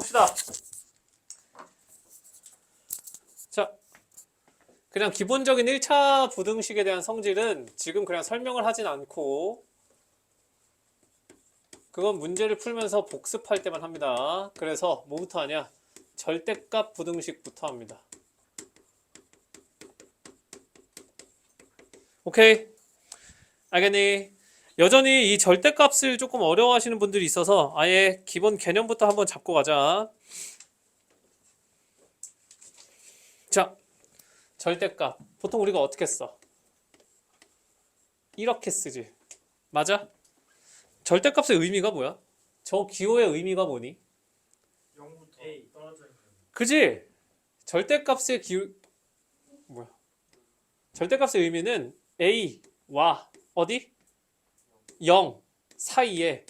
봅시다. 자, 그냥 기본적인 1차 부등식에 대한 성질은 지금 그냥 설명을 하진 않고 그건 문제를 풀면서 복습할 때만 합니다. 그래서 뭐부터 하냐? 절대값 부등식부터 합니다. 오케이? 알겠니? 여전히 이 절대값을 조금 어려워하시는 분들이 있어서 아예 기본 개념부터 한번 잡고 가자. 자, 절대값. 보통 우리가 어떻게 써? 이렇게 쓰지. 맞아? 절대값의 의미가 뭐야? 저 기호의 의미가 뭐니? 0부터 A 떨어져 있는. 그지? 절대값의 기호 뭐야? 절대값의 의미는 A와 어디? 0 사이에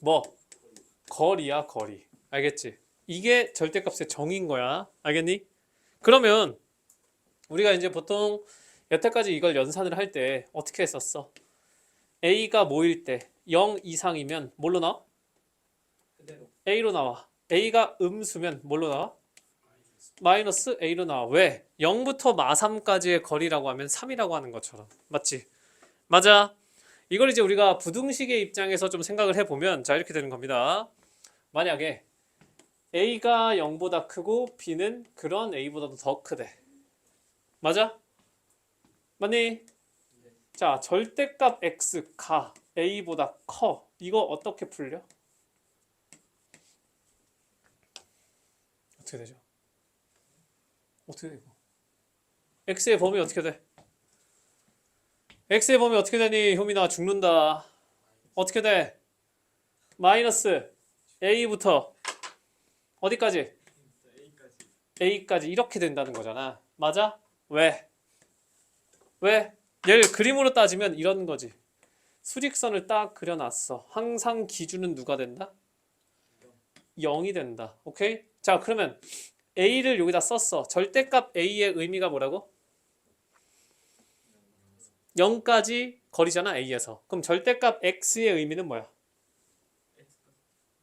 뭐? 거리야, 거리. 알겠지? 이게 절대값의 정의인 거야. 알겠니? 그러면 우리가 이제 보통 여태까지 이걸 연산을 할 때 어떻게 했었어? A가 뭐일 때 0 이상이면 뭘로 나와? 그대로. A로 나와. A가 음수면 뭘로 나와? 마이너스 A로 나와. 왜? 0부터 마3까지의 거리라고 하면 3이라고 하는 것처럼. 맞지? 맞아. 이걸 이제 우리가 부등식의 입장에서 좀 생각을 해보면 자 이렇게 되는 겁니다. 만약에 A가 0보다 크고 B는 그런 A보다도 더 크대. 맞아? 맞니? 자, 절대값 X가 A보다 커. 이거 어떻게 풀려? 어떻게 되죠? 어떻게 돼 이거? X의 범위 어떻게 돼? X의 범위 어떻게 되니? 효민아 죽는다. 어떻게 돼? 마이너스 A부터 어디까지? A까지. A까지 이렇게 된다는 거잖아. 맞아? 왜? 왜? 얘를 그림으로 따지면 이런 거지. 수직선을 딱 그려놨어. 항상 기준은 누가 된다? 0이 된다. 오케이? 자, 그러면 A를 여기다 썼어. 절대값 A의 의미가 뭐라고? 0까지 거리잖아, A에서. 그럼 절대값 X의 의미는 뭐야?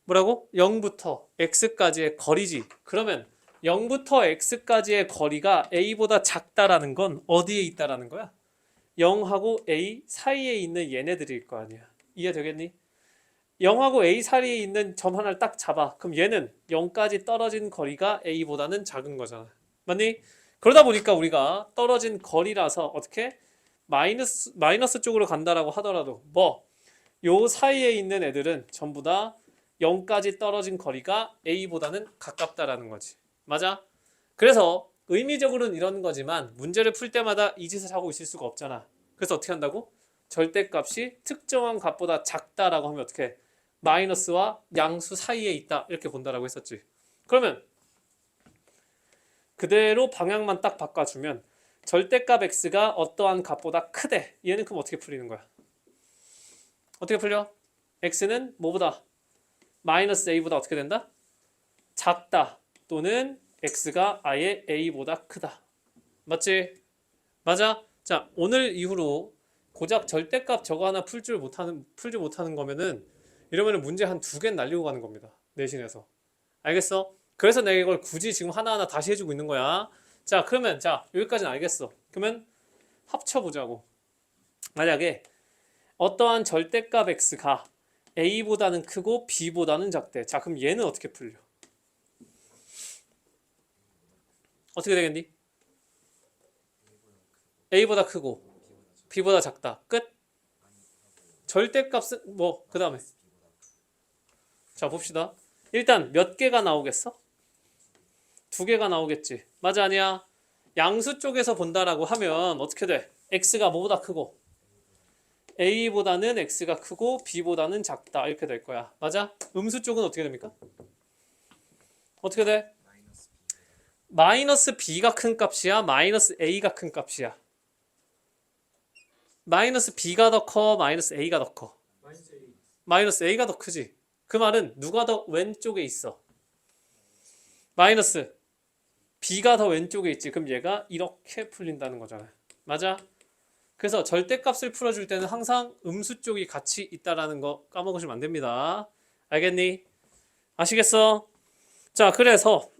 뭐라고? 0부터 X까지의 거리지. 그러면 0부터 X까지의 거리가 A보다 작다라는 건 어디에 있다라는 거야? 0하고 A 사이에 있는 얘네들일 거 아니야. 이해되겠니? 0하고 A 사이에 있는 점 하나를 딱 잡아. 그럼 얘는 0까지 떨어진 거리가 A보다는 작은 거잖아. 맞니? 그러다 보니까 우리가 떨어진 거리라서 어떻게? 마이너스 쪽으로 간다라고 하더라도 뭐? 요 사이에 있는 애들은 전부 다 0까지 떨어진 거리가 A보다는 가깝다라는 거지. 맞아? 그래서 의미적으로는 이런 거지만 문제를 풀 때마다 이 짓을 하고 있을 수가 없잖아. 그래서 어떻게 한다고? 절대값이 특정한 값보다 작다라고 하면 어떻게 해? 마이너스와 양수 사이에 있다 이렇게 본다라고 했었지. 그러면 그대로 방향만 딱 바꿔주면 절대값 x가 어떠한 값보다 크대. 얘는 그럼 어떻게 풀리는 거야? 어떻게 풀려? x는 뭐보다? 마이너스 a보다 어떻게 된다? 작다 또는 x가 아예 a보다 크다. 맞지? 맞아? 자, 오늘 이후로 고작 절대값 저거 하나 풀지 못하는 거면은 이러면은 문제 한 2개 날리고 가는 겁니다. 내신에서. 알겠어? 그래서 내가 이걸 굳이 지금 하나하나 다시 해주고 있는 거야. 자, 그러면 자, 여기까지는 알겠어. 그러면 합쳐보자고. 만약에 어떠한 절대값 x가 a보다는 크고 b보다는 작대. 자, 그럼 얘는 어떻게 풀려? 어떻게 되겠니? A보다 크고 B보다 작다. 끝. 절대값은 뭐 그 다음에 자 봅시다. 일단 몇 개가 나오겠어? 2개가 나오겠지. 맞아 아니야? 양수 쪽에서 본다라고 하면 어떻게 돼? X가 뭐보다 크고 A보다는 X가 크고 B보다는 작다 이렇게 될 거야. 맞아? 음수 쪽은 어떻게 됩니까? 어떻게 돼? 마이너스 B가 큰 값이야? 마이너스 A가 큰 값이야? 마이너스 B가 더 커? 마이너스 A가 더 커? 마이너스 A. 마이너스 A가 더 크지? 그 말은 누가 더 왼쪽에 있어? 마이너스 B가 더 왼쪽에 있지. 그럼 얘가 이렇게 풀린다는 거잖아. 맞아? 그래서 절대값을 풀어줄 때는 항상 음수 쪽이 같이 있다라는 거 까먹으시면 안 됩니다. 알겠니? 아시겠어? 자, 그래서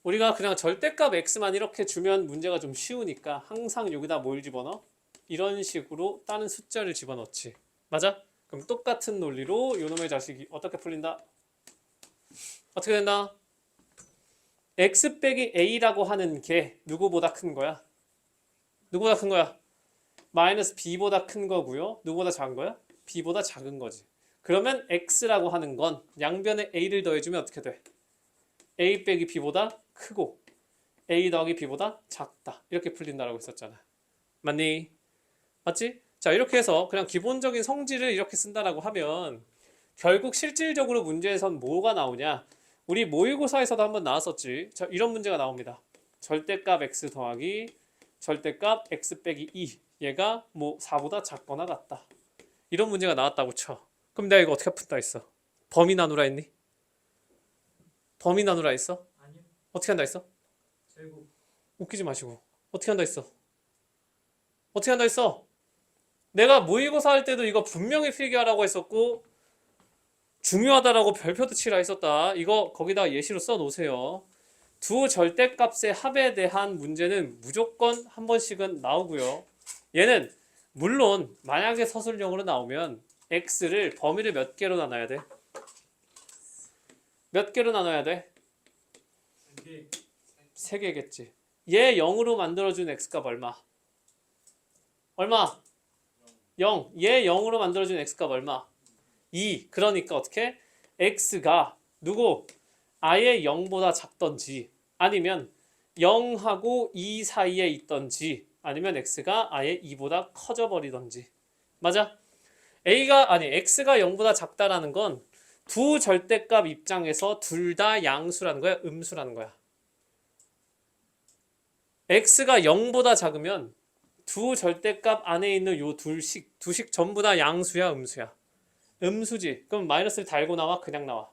우리가 그냥 절대값 x만 이렇게 주면 문제가 좀 쉬우니까 항상 여기다 뭘 집어넣어? 이런 식으로 다른 숫자를 집어넣지. 맞아? 그럼 똑같은 논리로 요놈의 자식이 어떻게 풀린다? 어떻게 된다? x 빼기 a라고 하는 게 누구보다 큰 거야? 누구보다 큰 거야? 마이너스 b보다 큰 거고요. 누구보다 작은 거야? b보다 작은 거지. 그러면 x라고 하는 건 양변에 a를 더해주면 어떻게 돼? a 빼기 b보다 크고 a 더하기 b보다 작다. 이렇게 풀린다라고 했었잖아. 맞니? 맞지? 자, 이렇게 해서 그냥 기본적인 성질을 이렇게 쓴다라고 하면 결국 실질적으로 문제에선 뭐가 나오냐? 우리 모의고사에서도 한번 나왔었지. 자, 이런 문제가 나옵니다. 절대값 x 더하기 절대값 x 빼기 2. 얘가 뭐 4보다 작거나 같다. 이런 문제가 나왔다고 쳐. 그럼 내가 이거 어떻게 푼다 했어? 범위 나누라 했니? 범위 나누라 했어? 아니요. 어떻게 한다 했어? 제곱. 웃기지 마시고. 어떻게 한다 했어? 어떻게 한다 했어? 내가 모의고사 할 때도 이거 분명히 필기하라고 했었고 중요하다라고 별표도 치라 했었다. 이거 거기다 예시로 써 놓으세요. 두 절대값의 합에 대한 문제는 무조건 한 번씩은 나오고요. 얘는 물론 만약에 서술형으로 나오면 x를 범위를 몇 개로 나눠야 돼? 몇 개로 나눠야 돼? 이게 3개겠지. 얘 0으로 만들어준 x값 얼마? 얼마? 0. 얘 0으로 만들어준 x값 얼마? 2. 그러니까 어떻게? x가 누구? 아예 0보다 작던지 아니면 0하고 2 사이에 있던지 아니면 x가 아예 2보다 커져 버리던지. 맞아? x가 0보다 작다라는 건 두 절대값 입장에서 둘 다 양수라는 거야, 음수라는 거야. x가 0보다 작으면 두 절대값 안에 있는 요 두식 전부 다 양수야, 음수야? 음수지. 그럼 마이너스를 달고 나와, 그냥 나와?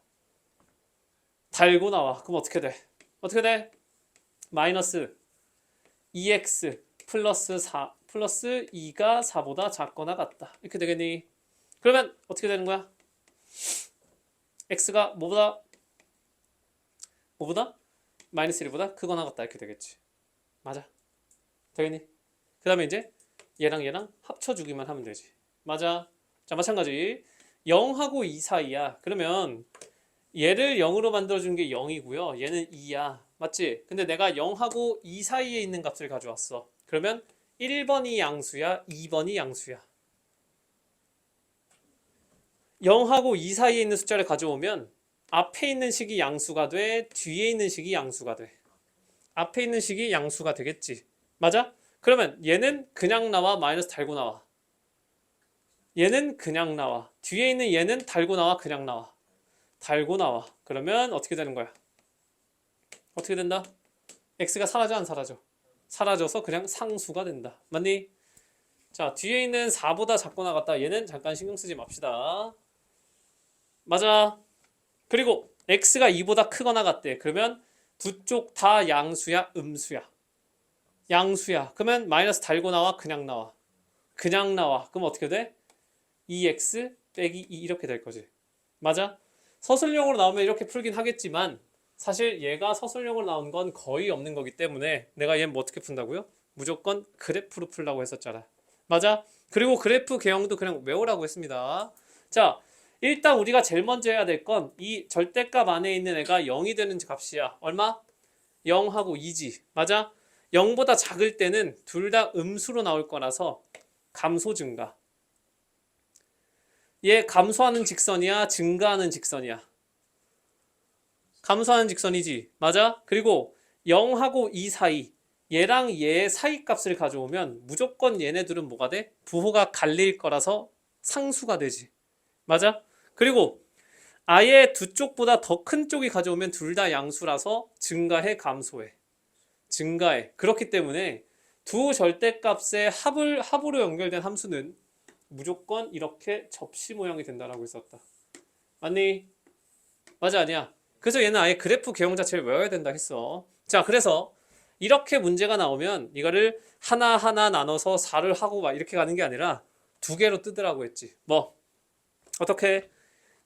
달고 나와. 그럼 어떻게 돼? 어떻게 돼? 마이너스 2x 플러스 4 플러스 2가 4보다 작거나 같다. 이렇게 되겠니? 그러면 어떻게 되는 거야? x가 뭐보다? 마이너스 1보다 크거나 같다. 이렇게 되겠지. 맞아. 되겠니? 그 다음에 이제 얘랑 얘랑 합쳐주기만 하면 되지. 맞아. 자, 마찬가지 0하고 2 사이야. 그러면 얘를 0으로 만들어주는 게 0이고요. 얘는 2야. 맞지? 근데 내가 0하고 2 사이에 있는 값을 가져왔어. 그러면 1번이 양수야, 2번이 양수야. 0하고 2 사이에 있는 숫자를 가져오면 앞에 있는 식이 양수가 돼, 뒤에 있는 식이 양수가 돼. 앞에 있는 식이 양수가 되겠지. 맞아? 그러면 얘는 그냥 나와, 마이너스 달고 나와? 얘는 그냥 나와. 뒤에 있는 얘는 달고 나와, 그냥 나와? 달고 나와. 그러면 어떻게 되는 거야? 어떻게 된다? x가 사라져, 안 사라져? 사라져서 그냥 상수가 된다. 맞니? 자, 뒤에 있는 4보다 작거나 같다. 얘는 잠깐 신경 쓰지 맙시다. 맞아. 그리고 x가 2보다 크거나 같대. 그러면 두 쪽 다 양수야, 음수야? 양수야. 그러면 마이너스 달고 나와, 그냥 나와? 그냥 나와. 그럼 어떻게 돼? 2x 빼기 2 이렇게 될 거지. 맞아? 서술형으로 나오면 이렇게 풀긴 하겠지만 사실 얘가 서술형으로 나온 건 거의 없는 거기 때문에 내가 얘 뭐 어떻게 푼다고요? 무조건 그래프로 풀라고 했었잖아. 맞아? 그리고 그래프 개형도 그냥 외우라고 했습니다. 자, 일단 우리가 제일 먼저 해야 될 건 이 절대값 안에 있는 애가 0이 되는 값이야. 얼마? 0하고 2지. 맞아? 0보다 작을 때는 둘 다 음수로 나올 거라서 감소 증가. 얘 감소하는 직선이야? 증가하는 직선이야? 감소하는 직선이지. 맞아? 그리고 0하고 2 사이 얘랑 얘의 사이 값을 가져오면 무조건 얘네들은 뭐가 돼? 부호가 갈릴 거라서 상수가 되지. 맞아? 그리고 아예 두 쪽보다 더 큰 쪽이 가져오면 둘 다 양수라서 증가해, 감소해? 증가해. 그렇기 때문에 두 절대값의 합으로 연결된 함수는 무조건 이렇게 접시 모양이 된다라고 했었다. 맞니? 맞아, 아니야? 그래서 얘는 아예 그래프 개형 자체를 외워야 된다 했어. 자, 그래서 이렇게 문제가 나오면 이거를 하나하나 나눠서 4를 하고 막 이렇게 가는 게 아니라 두 개로 뜨더라고 했지. 뭐? 어떻게?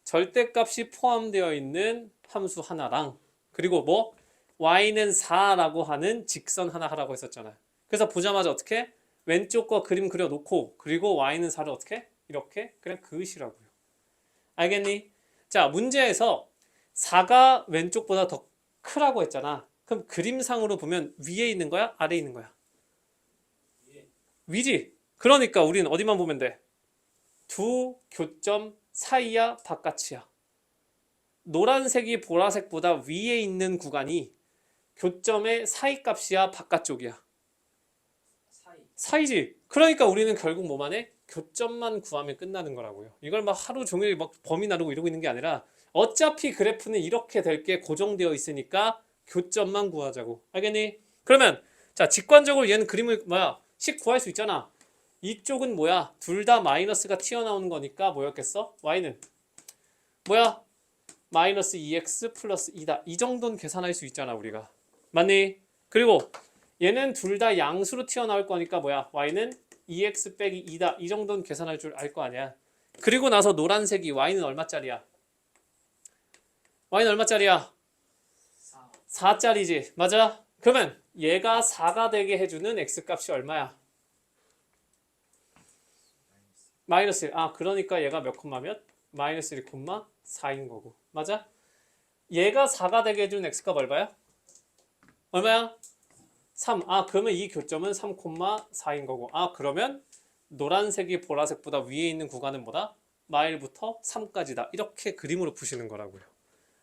절대값이 포함되어 있는 함수 하나랑 그리고 뭐 y는 4라고 하는 직선 하나 하라고 했었잖아요. 그래서 보자마자 어떻게? 왼쪽 거 그림 그려놓고 그리고 y는 4를 어떻게? 이렇게 그냥 그으시라고요. 알겠니? 자, 문제에서 4가 왼쪽보다 더 크라고 했잖아. 그럼 그림상으로 보면 위에 있는 거야? 아래에 있는 거야? 위지. 그러니까 우리는 어디만 보면 돼? 두 교점 사이야, 바깥이야. 노란색이 보라색보다 위에 있는 구간이 교점의 사이 값이야, 바깥쪽이야? 사이지. 그러니까 우리는 결국 뭐만 해? 교점만 구하면 끝나는 거라고요. 이걸 막 하루 종일 막 범위 나누고 이러고 있는 게 아니라 어차피 그래프는 이렇게 될 게 고정되어 있으니까 교점만 구하자고. 알겠니? 그러면 자, 직관적으로 얘는 그림을 식 구할 수 있잖아. 이쪽은 뭐야? 둘 다 마이너스가 튀어나오는 거니까 뭐였겠어? y는 뭐야? 마이너스 2x 플러스 2다. 이 정도는 계산할 수 있잖아 우리가. 맞니? 그리고 얘는 둘 다 양수로 튀어나올 거니까 뭐야? y는 2x 빼기 2다. 이 정도는 계산할 줄 알 거 아니야. 그리고 나서 노란색이 y는 얼마짜리야? y는 얼마짜리야? 4짜리지. 맞아? 그러면 얘가 4가 되게 해주는 x값이 얼마야? 마이너스 1. 아, 그러니까 얘가 몇 콤마 몇? 마이너스 1 콤마 4인 거고. 맞아? 얘가 4가 되게 해주는 x값 얼마야? 얼마야? 3. 아, 그러면 이 교점은 3 콤마 4인 거고. 아, 그러면 노란색이 보라색보다 위에 있는 구간은 뭐다? 마일부터 3까지다. 이렇게 그림으로 푸시는 거라고요.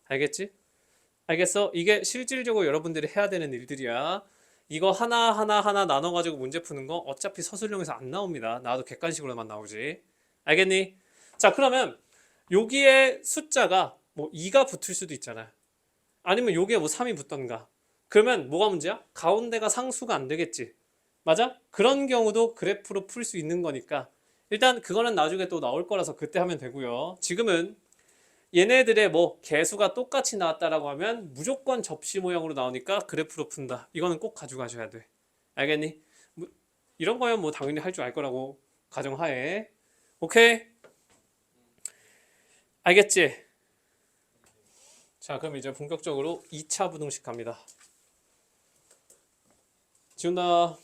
알겠지? 알겠어? 이게 실질적으로 여러분들이 해야 되는 일들이야. 이거 하나 나눠가지고 문제 푸는 거 어차피 서술형에서 안 나옵니다. 나와도 객관식으로만 나오지. 알겠니? 자, 그러면 여기에 숫자가 뭐 2가 붙을 수도 있잖아. 아니면 여기에 뭐 3이 붙던가. 그러면 뭐가 문제야? 가운데가 상수가 안 되겠지. 맞아? 그런 경우도 그래프로 풀 수 있는 거니까 일단 그거는 나중에 또 나올 거라서 그때 하면 되고요. 지금은 얘네들의 뭐 개수가 똑같이 나왔다라고 하면 무조건 접시 모양으로 나오니까 그래프로 푼다. 이거는 꼭 가져가셔야 돼. 알겠니? 이런 거면 뭐 당연히 할 줄 알 거라고 가정하에. 오케이? 알겠지? 자, 그럼 이제 본격적으로 2차 부등식 갑니다. 지훈아.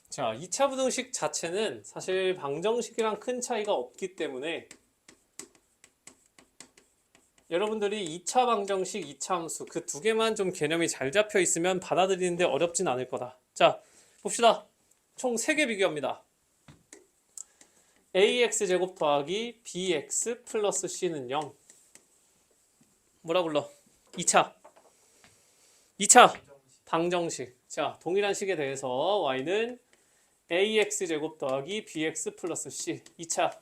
자, 2차 부등식 자체는 사실 방정식이랑 큰 차이가 없기 때문에 여러분들이 2차 방정식, 2차 함수 그 두 개만 좀 개념이 잘 잡혀 있으면 받아들이는데 어렵진 않을 거다. 자, 봅시다. 총 3개 비교합니다. ax제곱 더하기 bx 플러스 c는 0. 뭐라 불러? 2차 방정식. 자, 동일한 식에 대해서 y는 ax제곱 더하기 bx 플러스 c. 2차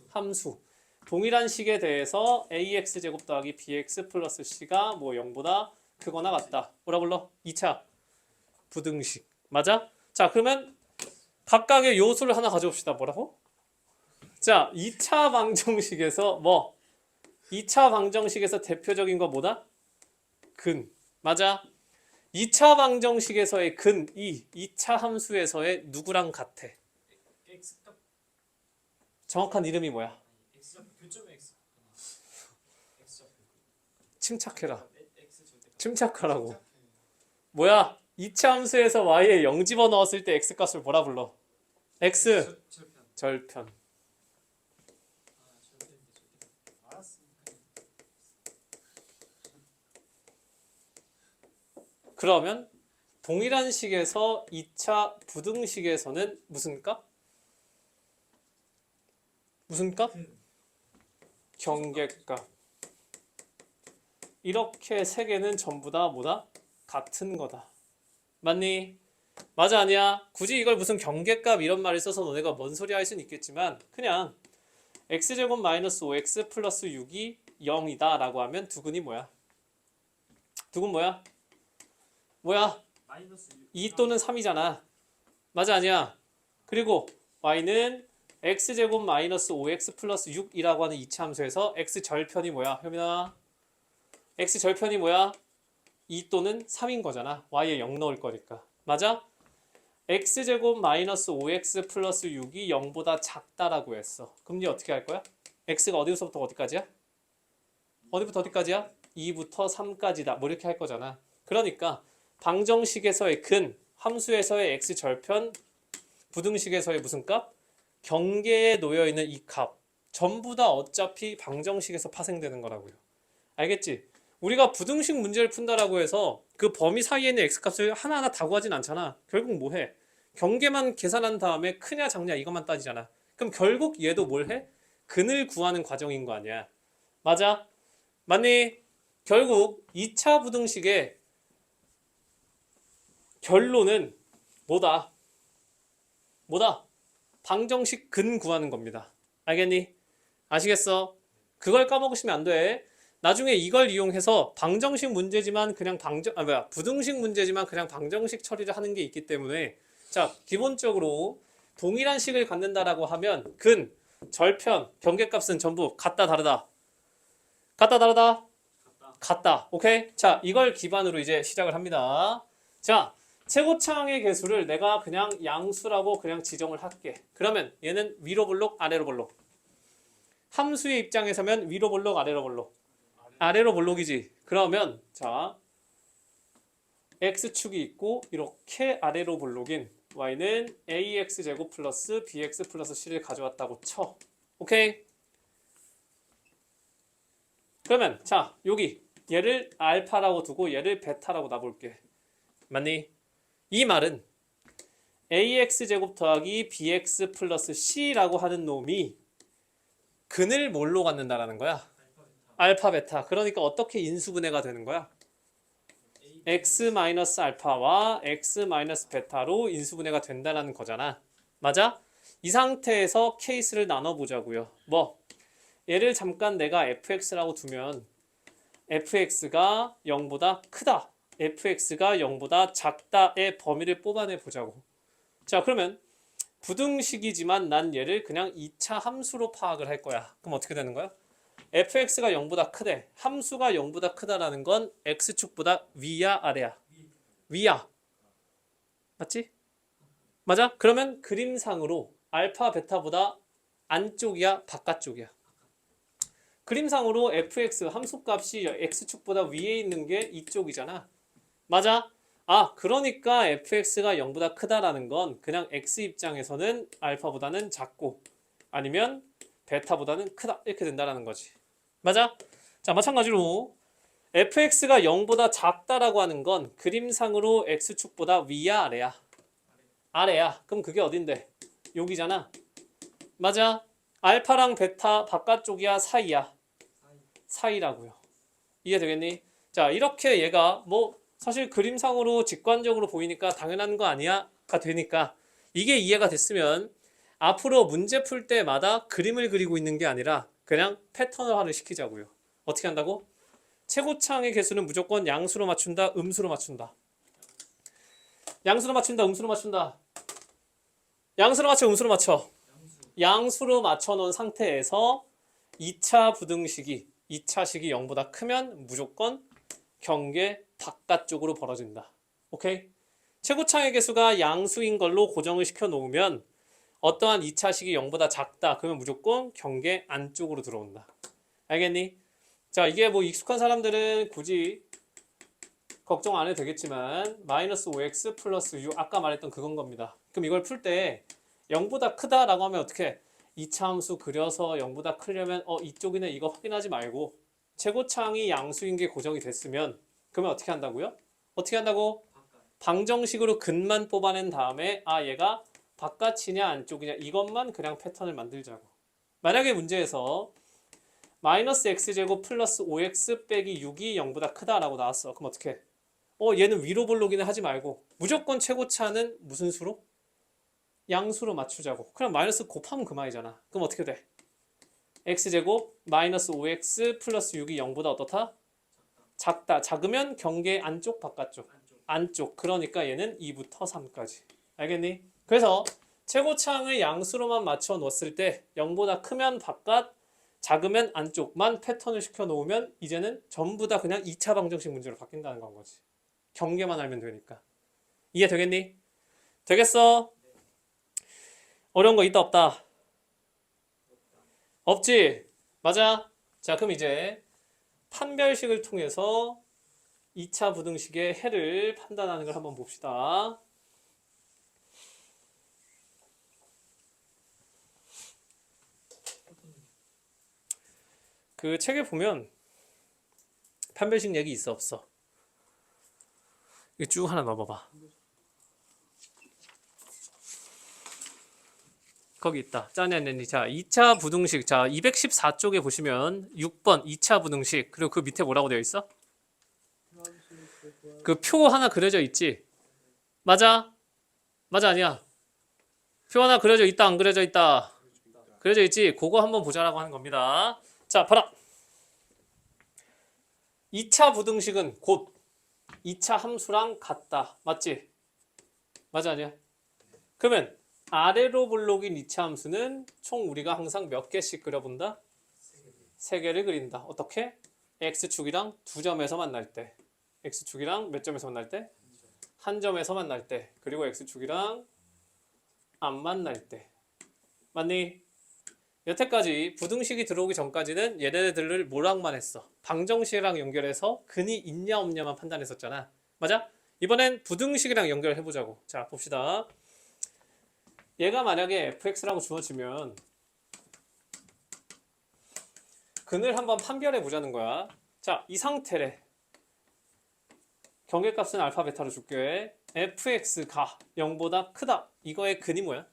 함수. 동일한 식에 대해서 ax제곱 더하기 bx 플러스 c가 뭐 0보다 크거나 같다. 뭐라 불러? 2차 부등식. 맞아? 자, 그러면 각각의 요소를 하나 가져옵시다. 뭐라고? 자, 2차 방정식에서 뭐 2차 방정식에서 대표적인 거 뭐다? 근. 맞아? 2차 방정식에서의 근 2차 함수에서의 누구랑 같아? x값 정확한 이름이 뭐야? x값 교점의 x x값 침착해라. x 절대 침착하라고. 뭐야? 2차 함수에서 y에 0 집어넣었을 때 x값을 뭐라 불러? x 절편 절편. 절편인데 절편 알았으니까 그러면 동일한 식에서 2차 부등식에서는 무슨 값? 무슨 값? 경계값. 이렇게 세 개는 전부 다 뭐다? 같은 거다. 맞니? 맞아 아니야? 굳이 이걸 무슨 경계값 이런 말을 써서 너네가 뭔 소리 할 수는 있겠지만 그냥 x제곱 마이너스 5x 플러스 6이 0이다 라고 하면 두근이 뭐야? 두근 뭐야? 뭐야? 마이너스 2 또는 3이잖아. 맞아 아니야? 그리고 y는 x제곱 마이너스 5x 플러스 6이라고 하는 이차함수에서 x절편이 뭐야? 효민아, x절편이 뭐야? 2 또는 3인 거잖아. y에 0 넣을 거니까. 맞아? x제곱 마이너스 5x 플러스 6이 0보다 작다라고 했어. 그럼 니 어떻게 할 거야? x가 어디서부터 어디까지야? 어디부터 어디까지야? 2부터 3까지다. 뭐 이렇게 할 거잖아. 그러니까 방정식에서의 근, 함수에서의 x절편, 부등식에서의 무슨 값? 경계에 놓여 있는 이 값. 전부 다 어차피 방정식에서 파생되는 거라고요. 알겠지? 우리가 부등식 문제를 푼다라고 해서 그 범위 사이에 있는 x값을 하나하나 다 구하진 않잖아. 결국 뭐 해? 경계만 계산한 다음에 크냐 작냐 이것만 따지잖아. 그럼 결국 얘도 뭘 해? 근을 구하는 과정인 거 아니야. 맞아? 맞니? 결국 2차 부등식의 결론은 뭐다? 뭐다? 방정식 근 구하는 겁니다. 알겠니? 아시겠어? 그걸 까먹으시면 안 돼. 나중에 이걸 이용해서 방정식 문제지만 그냥 부등식 문제지만 그냥 방정식 처리를 하는 게 있기 때문에 자, 기본적으로 동일한 식을 갖는다라고 하면 근, 절편, 경계값은 전부 같다 다르다. 같다 다르다. 같다. 오케이? 자, 이걸 기반으로 이제 시작을 합니다. 자, 최고차항의 개수를 내가 그냥 양수라고 그냥 지정을 할게. 그러면 얘는 위로 볼록, 아래로 볼록. 함수의 입장에서면 위로 볼록, 아래로 볼록. 아래로 볼록이지. 그러면 자, x축이 있고 이렇게 아래로 볼록인 y는 ax제곱 플러스 bx 플러스 c를 가져왔다고 쳐. 오케이? 그러면 자, 여기 얘를 알파라고 두고 얘를 베타라고 놔볼게. 맞니? 이 말은 ax제곱 더하기 bx 플러스 c라고 하는 놈이 근을 뭘로 갖는다라는 거야? 알파 베타. 그러니까 어떻게 인수분해가 되는 거야? x 마이너스 알파와 x 마이너스 베타로 인수분해가 된다는 거잖아. 맞아? 이 상태에서 케이스를 나눠보자고요. 뭐? 얘를 잠깐 내가 fx라고 두면 fx가 0보다 크다. fx가 0보다 작다의 범위를 뽑아내 보자고. 자, 그러면 부등식이지만 난 얘를 그냥 2차 함수로 파악을 할 거야. 그럼 어떻게 되는 거야? fx가 0보다 크대. 함수가 0보다 크다라는 건 x축보다 위야 아래야? 위야. 맞지? 맞아? 그러면 그림상으로 알파 베타보다 안쪽이야 바깥쪽이야? 그림상으로 fx 함수값이 x축보다 위에 있는 게 이쪽이잖아. 맞아? 아, 그러니까 fx가 0보다 크다라는 건 그냥 x 입장에서는 알파보다는 작고 아니면 베타보다는 크다 이렇게 된다라는 거지. 맞아? 자, 마찬가지로 fx가 0보다 작다라고 하는 건 그림상으로 x축보다 위야 아래야? 아래야. 그럼 그게 어딘데? 여기잖아. 맞아? 알파랑 베타 바깥쪽이야 사이야? 사이라고요. 이해되겠니? 자, 이렇게 얘가 뭐 사실 그림상으로 직관적으로 보이니까 당연한 거 아니야?가 되니까 이게 이해가 됐으면 앞으로 문제 풀 때마다 그림을 그리고 있는 게 아니라 그냥 패턴화를 시키자고요. 어떻게 한다고? 최고차항의 개수는 무조건 양수로 맞춘다, 음수로 맞춘다. 양수로 맞춘다, 음수로 맞춘다. 양수로 맞춰, 음수로 맞춰. 양수로 맞춰놓은 상태에서 2차 부등식이 2차식이 0보다 크면 무조건 경계 바깥쪽으로 벌어진다. 오케이? 최고차항의 개수가 양수인 걸로 고정을 시켜 놓으면 어떠한 2차식이 0보다 작다. 그러면 무조건 경계 안쪽으로 들어온다. 알겠니? 자, 이게 뭐 익숙한 사람들은 굳이 걱정 안 해도 되겠지만 마이너스 5x 플러스 6 아까 말했던 그건 겁니다. 그럼 이걸 풀 때 0보다 크다라고 하면 어떻게 2차 함수 그려서 0보다 크려면 이쪽이네 이거 확인하지 말고 최고차항이 양수인 게 고정이 됐으면 그러면 어떻게 한다고요? 어떻게 한다고? 방정식으로 근만 뽑아낸 다음에 아 얘가 바깥이냐 안쪽이냐 이것만 그냥 패턴을 만들자고. 만약에 문제에서 마이너스 x제곱 플러스 5x 빼기 6이 0보다 크다라고 나왔어. 그럼 어떻게? 얘는 위로 볼록이는 하지 말고 무조건 최고차는 무슨 수로? 양수로 맞추자고. 그럼 마이너스 곱하면 그만이잖아. 그럼 어떻게 돼? x제곱 마이너스 5x 플러스 6이 0보다 어떻다? 작다. 작으면 경계 안쪽 바깥쪽? 안쪽. 그러니까 얘는 2부터 3까지. 알겠니? 그래서 최고차항을 양수로만 맞춰 놓았을 때 0보다 크면 바깥, 작으면 안쪽만 패턴을 시켜 놓으면 이제는 전부 다 그냥 2차 방정식 문제로 바뀐다는 건 거지. 경계만 알면 되니까. 이해 되겠니? 되겠어? 어려운 거 있다 없다? 없지? 맞아? 자, 그럼 이제 판별식을 통해서 2차 부등식의 해를 판단하는 걸 한번 봅시다. 그 책에 보면 판별식 얘기 있어 없어? 이거 쭉 하나 넣어봐봐. 거기 있다. 짜니 아니 자, 2차 부등식. 자, 214쪽에 보시면 6번 2차 부등식. 그리고 그 밑에 뭐라고 되어 있어? 그 표 하나 그려져 있지? 맞아? 맞아 아니야? 표 하나 그려져 있다 안 그려져 있다? 그려져 있지? 그거 한번 보자라고 하는 겁니다. 자, 봐라. 2차 부등식은 곧 2차 함수랑 같다. 맞지? 맞아 아니야? 그러면 아래로 블록인 2차 함수는 총 우리가 항상 몇 개씩 그려본다? 3개를 그린다. 어떻게? x축이랑 두 점에서 만날 때. x축이랑 몇 점에서 만날 때? 한 점에서 만날 때. 그리고 x축이랑 안 만날 때. 맞니? 여태까지 부등식이 들어오기 전까지는 얘네들을 뭐랑만 했어? 방정식이랑 연결해서 근이 있냐 없냐만 판단했었잖아. 맞아? 이번엔 부등식이랑 연결해보자고. 자, 봅시다. 얘가 만약에 fx라고 주어지면 근을 한번 판별해 보자는 거야. 자, 이 상태래. 경계값은 알파 베타로 줄게. fx가 0보다 크다. 이거의 근이 뭐야?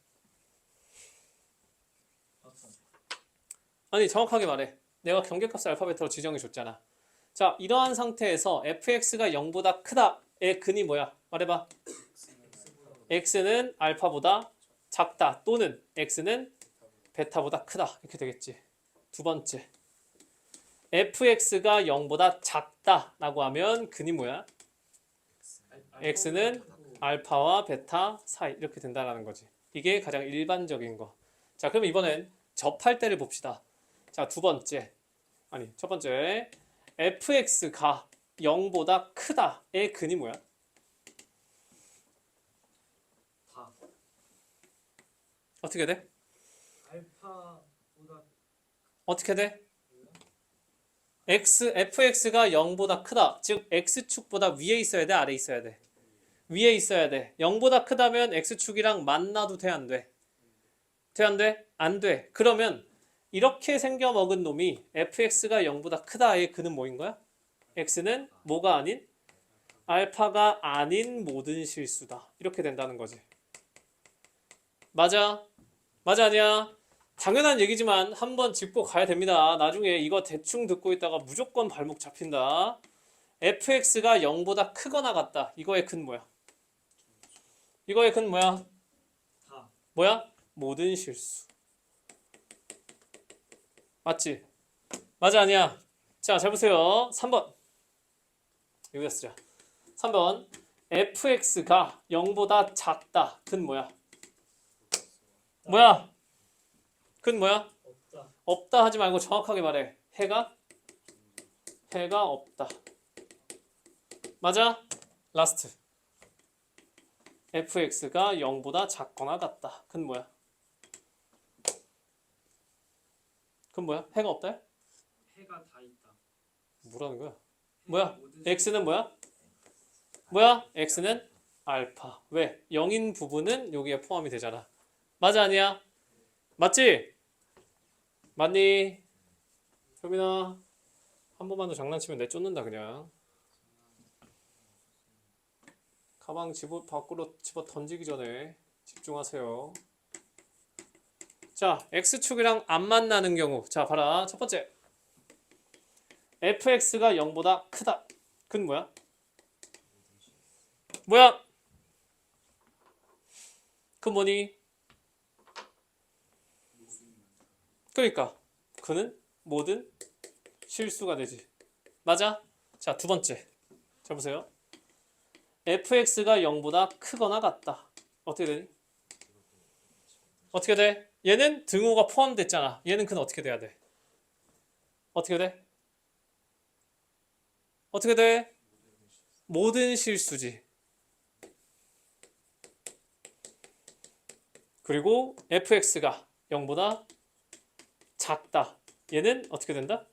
아니, 정확하게 말해. 내가 경계값을 알파 베타로 지정해 줬잖아. 자, 이러한 상태에서 fx가 0보다 크다의 근이 뭐야? 말해봐. x는 알파보다 작다 또는 x는 베타보다 크다 이렇게 되겠지. 두 번째, fx가 0보다 작다라고 하면 근이 뭐야? x는 알파와 베타 사이 이렇게 된다라는 거지. 이게 가장 일반적인 거. 자, 그럼 이번엔 접할 때를 봅시다. 자, 두 번째, 아니 첫 번째, fx가 0보다 크다의 근이 뭐야? 다 어떻게 돼? 알파보다 어떻게 돼? fx가 0보다 크다. 즉 x축보다 위에 있어야 돼, 아래에 있어야 돼? 위에 있어야 돼. 0보다 크다면 x축이랑 만나도 돼, 안 돼? 돼, 안 돼? 안 돼. 그러면 이렇게 생겨 먹은 놈이 fx가 0보다 크다의 근은 뭐인 거야? x는 뭐가 아닌? 알파가 아닌 모든 실수다. 이렇게 된다는 거지. 맞아? 맞아 아니야? 당연한 얘기지만 한번 짚고 가야 됩니다. 나중에 이거 대충 듣고 있다가 무조건 발목 잡힌다. fx가 0보다 크거나 같다. 이거의 근 뭐야? 이거의 근 뭐야? 다 뭐야? 모든 실수. 맞지? 맞아 아니야? 자, 잘 보세요. 3번. 여기다 쓰자. 3번. fx가 0보다 작다. 근 뭐야? 뭐야? 근 뭐야? 없다. 없다 하지 말고 정확하게 말해. 해가 없다. 맞아? 라스트. fx가 0보다 작거나 같다. 근 뭐야? 근 뭐야? 해가 없다? 해가 다 있다. 뭐라는 거야? 뭐야? 모든 x는 뭐야? 뭐야? x는 알파. 왜? 0인 부분은 여기에 포함이 되잖아. 맞아 아니야? 맞지? 맞니? 효빈아, 한 번만 더 장난치면 내 쫓는다 그냥. 가방 밖으로 집어 던지기 전에 집중하세요. 자, x축이랑 안 만나는 경우. 자, 봐라. 첫 번째. fx가 0보다 크다. 근 뭐야? 뭐야? 그 뭐니? 그러니까 그는 모든 실수가 되지. 맞아? 자, 두 번째. 자, 보세요. fx가 0보다 크거나 같다. 어떻게 되니? 어떻게 돼? 얘는 등호가 포함됐잖아. 얘는 그는 어떻게 돼야 돼? 어떻게 돼? 어떻게 돼? 모든 실수지. 그리고 fx가 0보다 작다. 얘는 어떻게 된다?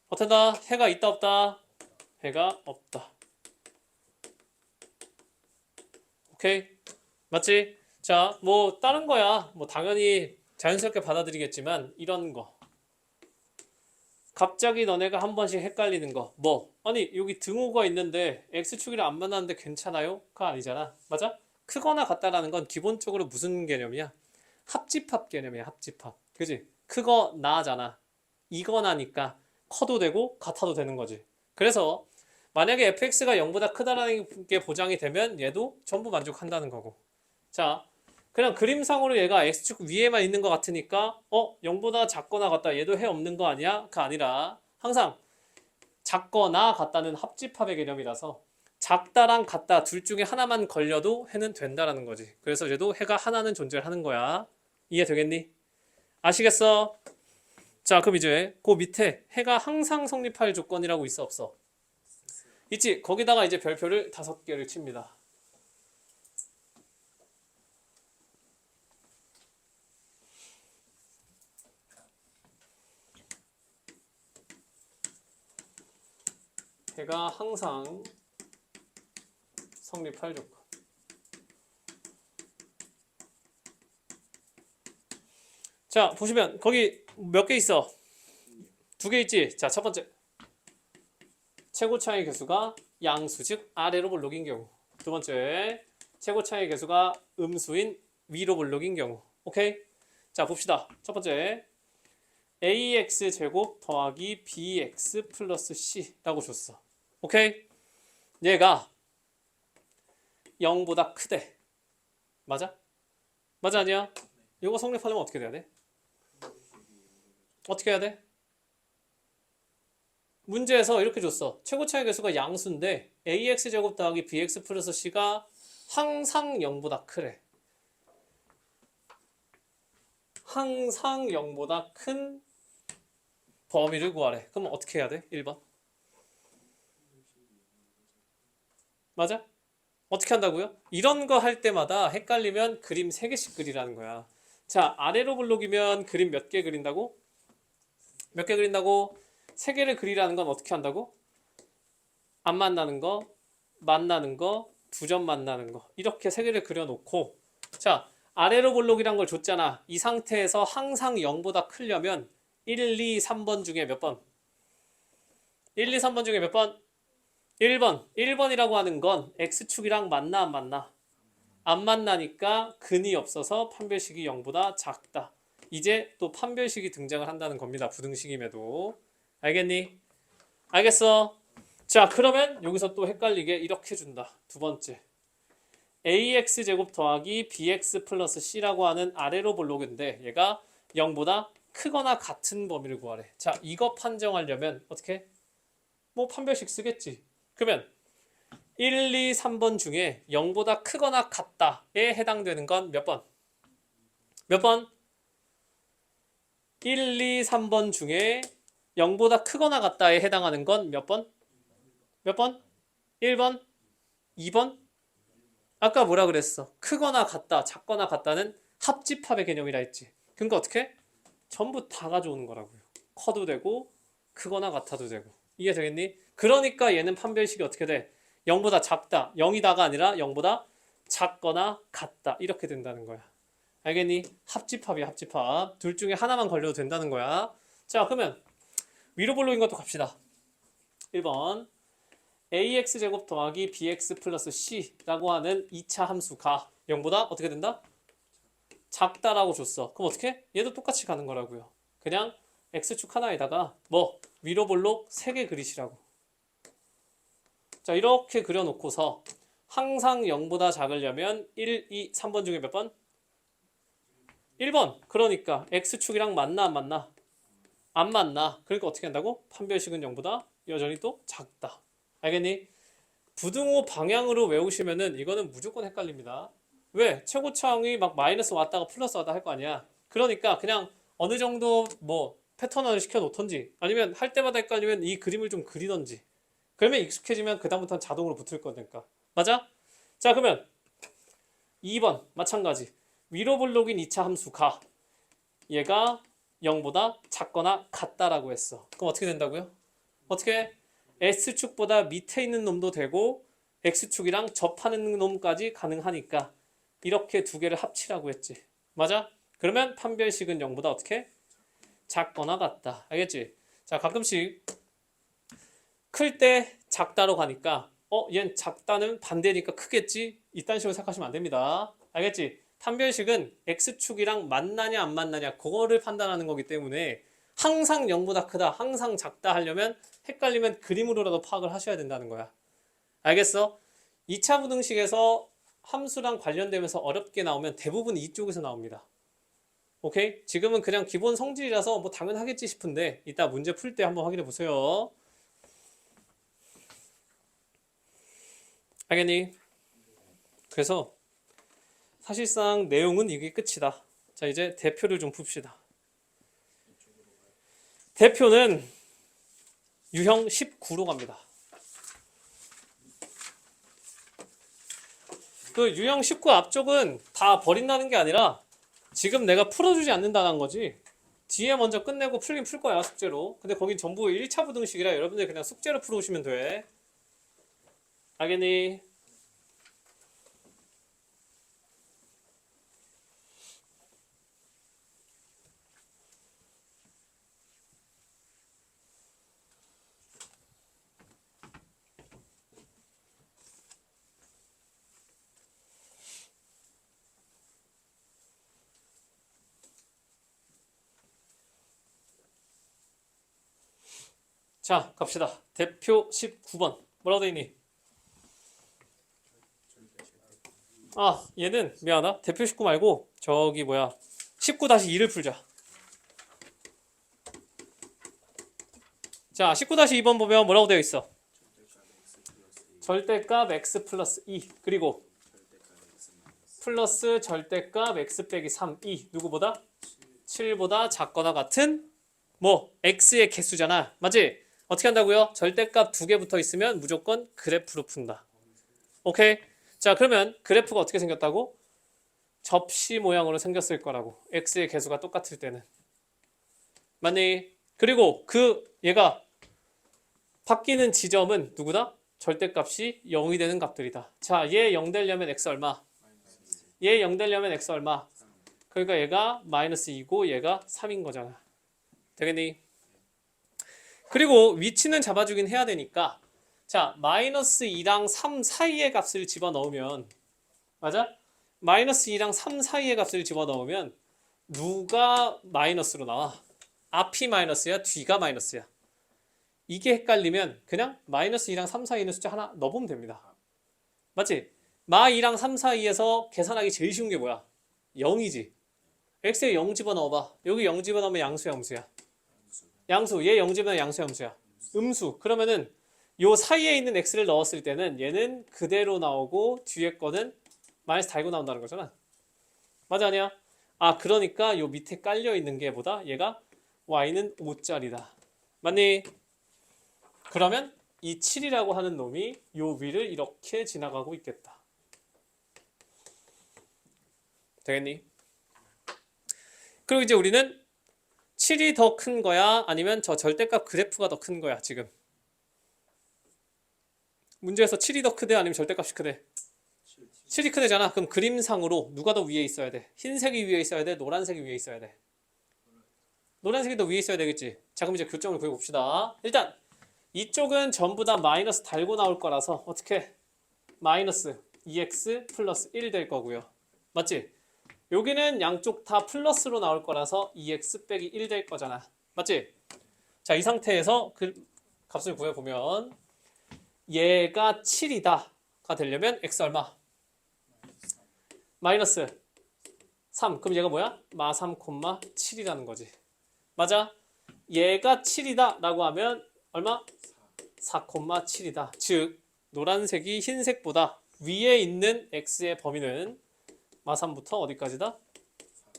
어떤다? 해가 있다 없다? 해가 없다. 오케이? 맞지? 자, 뭐 다른 거야. 뭐 당연히 자연스럽게 받아들이겠지만 이런 거. 갑자기 너네가 한 번씩 헷갈리는 거. 뭐? 아니, 여기 등호가 있는데 x축이랑 안 만나는데 괜찮아요? 가 아니잖아. 맞아? 크거나 같다라는 건 기본적으로 무슨 개념이야? 합집합 개념이야, 합집합. 그지? 크거 나잖아. 이거나니까 커도 되고 같아도 되는 거지. 그래서 만약에 fx가 0보다 크다라는 게 보장이 되면 얘도 전부 만족한다는 거고. 자, 그냥 그림상으로 얘가 x축 위에만 있는 것 같으니까 0보다 작거나 같다. 얘도 해 없는 거 아니야? 가 아니라 항상 작거나 같다는 합집합의 개념이라서 작다랑 같다 둘 중에 하나만 걸려도 해는 된다라는 거지. 그래서 얘도 해가 하나는 존재를 하는 거야. 이해되겠니? 아시겠어? 자, 그럼 이제 그 밑에 해가 항상 성립할 조건이라고 있어 없어? 있지. 거기다가 이제 별표를 5개를 칩니다. 해가 항상 성립할 조건. 자, 보시면 거기 몇 개 있어? 2개 있지. 자, 첫 번째. 최고 차이 계수가 양수 즉 아래로 볼록인 경우. 두 번째. 최고 차이 계수가 음수인 위로 볼록인 경우. 오케이? 자, 봅시다. 첫 번째. ax 제곱 더하기 bx 플러스 c라고 줬어. 오케이? 얘가 0보다 크대. 맞아? 맞아 아니야? 이거 성립하려면 어떻게 돼야 돼? 어떻게 해야 돼? 문제에서 이렇게 줬어. 최고 차이 계수가 양수인데 ax 제곱 더하기 bx 플러스 c가 항상 0보다 크래. 항상 0보다 큰 범위를 구하래. 그럼 어떻게 해야 돼? 1번. 맞아? 어떻게 한다고요? 이런 거 할 때마다 헷갈리면 그림 3개씩 그리라는 거야. 자, 아래로 볼록이면 그림 몇 개 그린다고? 몇 개 그린다고? 3개를 그리라는 건 어떻게 한다고? 안 만나는 거, 만나는 거, 2점 만나는 거. 이렇게 3개를 그려놓고 자, 아래로 볼록이란 걸 줬잖아. 이 상태에서 항상 0보다 크려면 1, 2, 3번 중에 몇 번? 1, 2, 3번 중에 몇 번? 1번. 1번이라고 하는 건 x축이랑 만나 안 만나? 안 만나니까 근이 없어서 판별식이 0보다 작다. 이제 또 판별식이 등장을 한다는 겁니다. 부등식임에도. 알겠니? 알겠어? 자, 그러면 여기서 또 헷갈리게 이렇게 준다. 두 번째. ax 제곱 더하기 bx 플러스 c라고 하는 아래로 볼록인데 얘가 0보다 크거나 같은 범위를 구하래. 자, 이거 판정하려면 어떻게? 뭐 판별식 쓰겠지. 그러면 1, 2, 3번 중에 0보다 크거나 같다에 해당되는 건 몇 번? 몇 번? 1, 2, 3번 중에 0보다 크거나 같다에 해당하는 건 몇 번? 몇 번? 1번? 2번? 아까 뭐라 그랬어? 크거나 같다, 작거나 같다는 합집합의 개념이라 했지. 그러니까 어떻게? 전부 다 가져오는 거라고요. 커도 되고 크거나 같아도 되고. 이해되겠니? 그러니까 얘는 판별식이 어떻게 돼? 0보다 작다, 0이다가 아니라 0보다 작거나 같다. 이렇게 된다는 거야. 알겠니? 합집합이야, 합집합. 둘 중에 하나만 걸려도 된다는 거야. 자, 그러면 위로 볼록인 것도 갑시다. 1번. ax 제곱 더하기 bx 플러스 c라고 하는 2차 함수가 0보다 어떻게 된다? 작다라고 줬어. 그럼 어떻게? 얘도 똑같이 가는 거라고요. 그냥 x축 하나에다가 뭐 위로 볼록 3개 그리시라고. 자, 이렇게 그려놓고서 항상 0보다 작으려면 1, 2, 3번 중에 몇 번? 1번. 그러니까 x축이랑 만나 안 만나? 안 만나. 그러니까 어떻게 한다고? 판별식은 0보다 여전히 또 작다. 알겠니? 부등호 방향으로 외우시면은 이거는 무조건 헷갈립니다. 왜? 최고차항이 막 마이너스 왔다가 플러스 왔다 할 거 아니야. 그러니까 그냥 어느 정도 뭐 패턴화를 시켜 놓던지 아니면 할 때마다 헷갈리면 이 그림을 좀 그리던지 그러면 익숙해지면 그다음부터는 자동으로 붙을 거니까. 맞아? 자, 그러면 2번 마찬가지. 위로 블록인 2차 함수 가. 얘가 0보다 작거나 같다라고 했어. 그럼 어떻게 된다고요? 어떻게? S축보다 밑에 있는 놈도 되고 X축이랑 접하는 놈까지 가능하니까 이렇게 두 개를 합치라고 했지. 맞아? 그러면 판별식은 0보다 어떻게? 작거나 같다. 알겠지? 자, 가끔씩 클 때 작다로 가니까 얜 작다는 반대니까 크겠지? 이딴 식으로 생각하시면 안 됩니다. 알겠지? 판별식은 X축이랑 만나냐 안 만나냐 그거를 판단하는 거기 때문에 항상 0보다 크다, 항상 작다 하려면 헷갈리면 그림으로라도 파악을 하셔야 된다는 거야. 알겠어? 2차 부등식에서 함수랑 관련되면서 어렵게 나오면 대부분 이쪽에서 나옵니다. 오케이? 지금은 그냥 기본 성질이라서 뭐 당연하겠지 싶은데 이따 문제 풀 때 한번 확인해 보세요. 알겠니? 그래서 사실상 내용은 이게 끝이다. 자, 이제 대표를 좀 풉시다. 대표는 유형 19로 갑니다. 그 유형 19 앞쪽은 다 버린다는 게 아니라 지금 내가 풀어주지 않는다는 거지. 뒤에 먼저 끝내고 풀긴 풀 거야, 숙제로. 근데 거긴 전부 1차 부등식이라 여러분들 그냥 숙제로 풀어오시면 돼. 알겠니? 자, 갑시다. 대표 19번. 뭐라고 돼 있니? 아, 얘는 미안하다. 대표 19 말고 저기 뭐야 19-2를 풀자. 자, 19-2번 보면 뭐라고 되어 있어? 절대값 x 플러스 2 그리고 플러스 절대값 x 빼기 3 2 누구보다? 7보다 작거나 같은 뭐 x의 개수잖아. 맞지? 어떻게 한다고요? 절대값 두 개 붙어 있으면 무조건 그래프로 푼다. 오케이? 자, 그러면 그래프가 어떻게 생겼다고? 접시 모양으로 생겼을 거라고. x의 개수가 똑같을 때는. 맞니? 그리고 얘가 바뀌는 지점은 누구다? 절대값이 0이 되는 값들이다. 자, 얘 0 되려면 x 얼마? 얘 0 되려면 x 얼마? 그러니까 얘가 마이너스 2고 얘가 3인 거잖아. 되겠니? 그리고 위치는 잡아주긴 해야 되니까 자, 마이너스 2랑 3 사이의 값을 집어넣으면 맞아? 마이너스 2랑 3 사이의 값을 집어넣으면 누가 마이너스로 나와? 앞이 마이너스야? 뒤가 마이너스야? 이게 헷갈리면 그냥 마이너스 2랑 3 사이에 있는 숫자 하나 넣어보면 됩니다. 맞지? 마 2랑 3 사이에서 계산하기 제일 쉬운 게 뭐야? 0이지. x에 0 집어넣어봐. 여기 0 집어넣으면 양수야, 음수야? 양수. 얘 0 집어넣으면 양수야, 음수야? 음수. 그러면은 요 사이에 있는 x를 넣었을 때는 얘는 그대로 나오고 뒤에 거는 마이너스 달고 나온다는 거잖아. 맞아, 아니야? 아, 그러니까 요 밑에 깔려 있는 게 보다 얘가 y는 5짜리다. 맞니? 그러면 이 7이라고 하는 놈이 요 위를 이렇게 지나가고 있겠다. 되겠니? 그리고 이제 우리는 7이 더 큰 거야? 아니면 저 절대값 그래프가 더 큰 거야, 지금? 문제에서 7이 더 크대? 아니면 절대값이 크대? 7이 크대잖아. 그럼 그림상으로 누가 더 위에 있어야 돼? 흰색이 위에 있어야 돼? 노란색이 위에 있어야 돼? 노란색이 더 위에 있어야 되겠지? 자, 그럼 이제 교점을 구해봅시다. 일단 이쪽은 전부 다 마이너스 달고 나올 거라서 어떻게? 마이너스 2x 플러스 1 될 거고요. 맞지? 여기는 양쪽 다 플러스로 나올 거라서 2x 빼기 1 될 거잖아. 맞지? 자, 이 상태에서 그 값을 구해보면 얘가 7이다가 되려면 x 얼마? 마이너스 3. 그럼 얘가 뭐야? 마 3, 7이라는 거지. 맞아? 얘가 7이다 라고 하면 얼마? 4, 7이다. 즉 노란색이 흰색보다 위에 있는 x의 범위는 마3부터 어디까지다?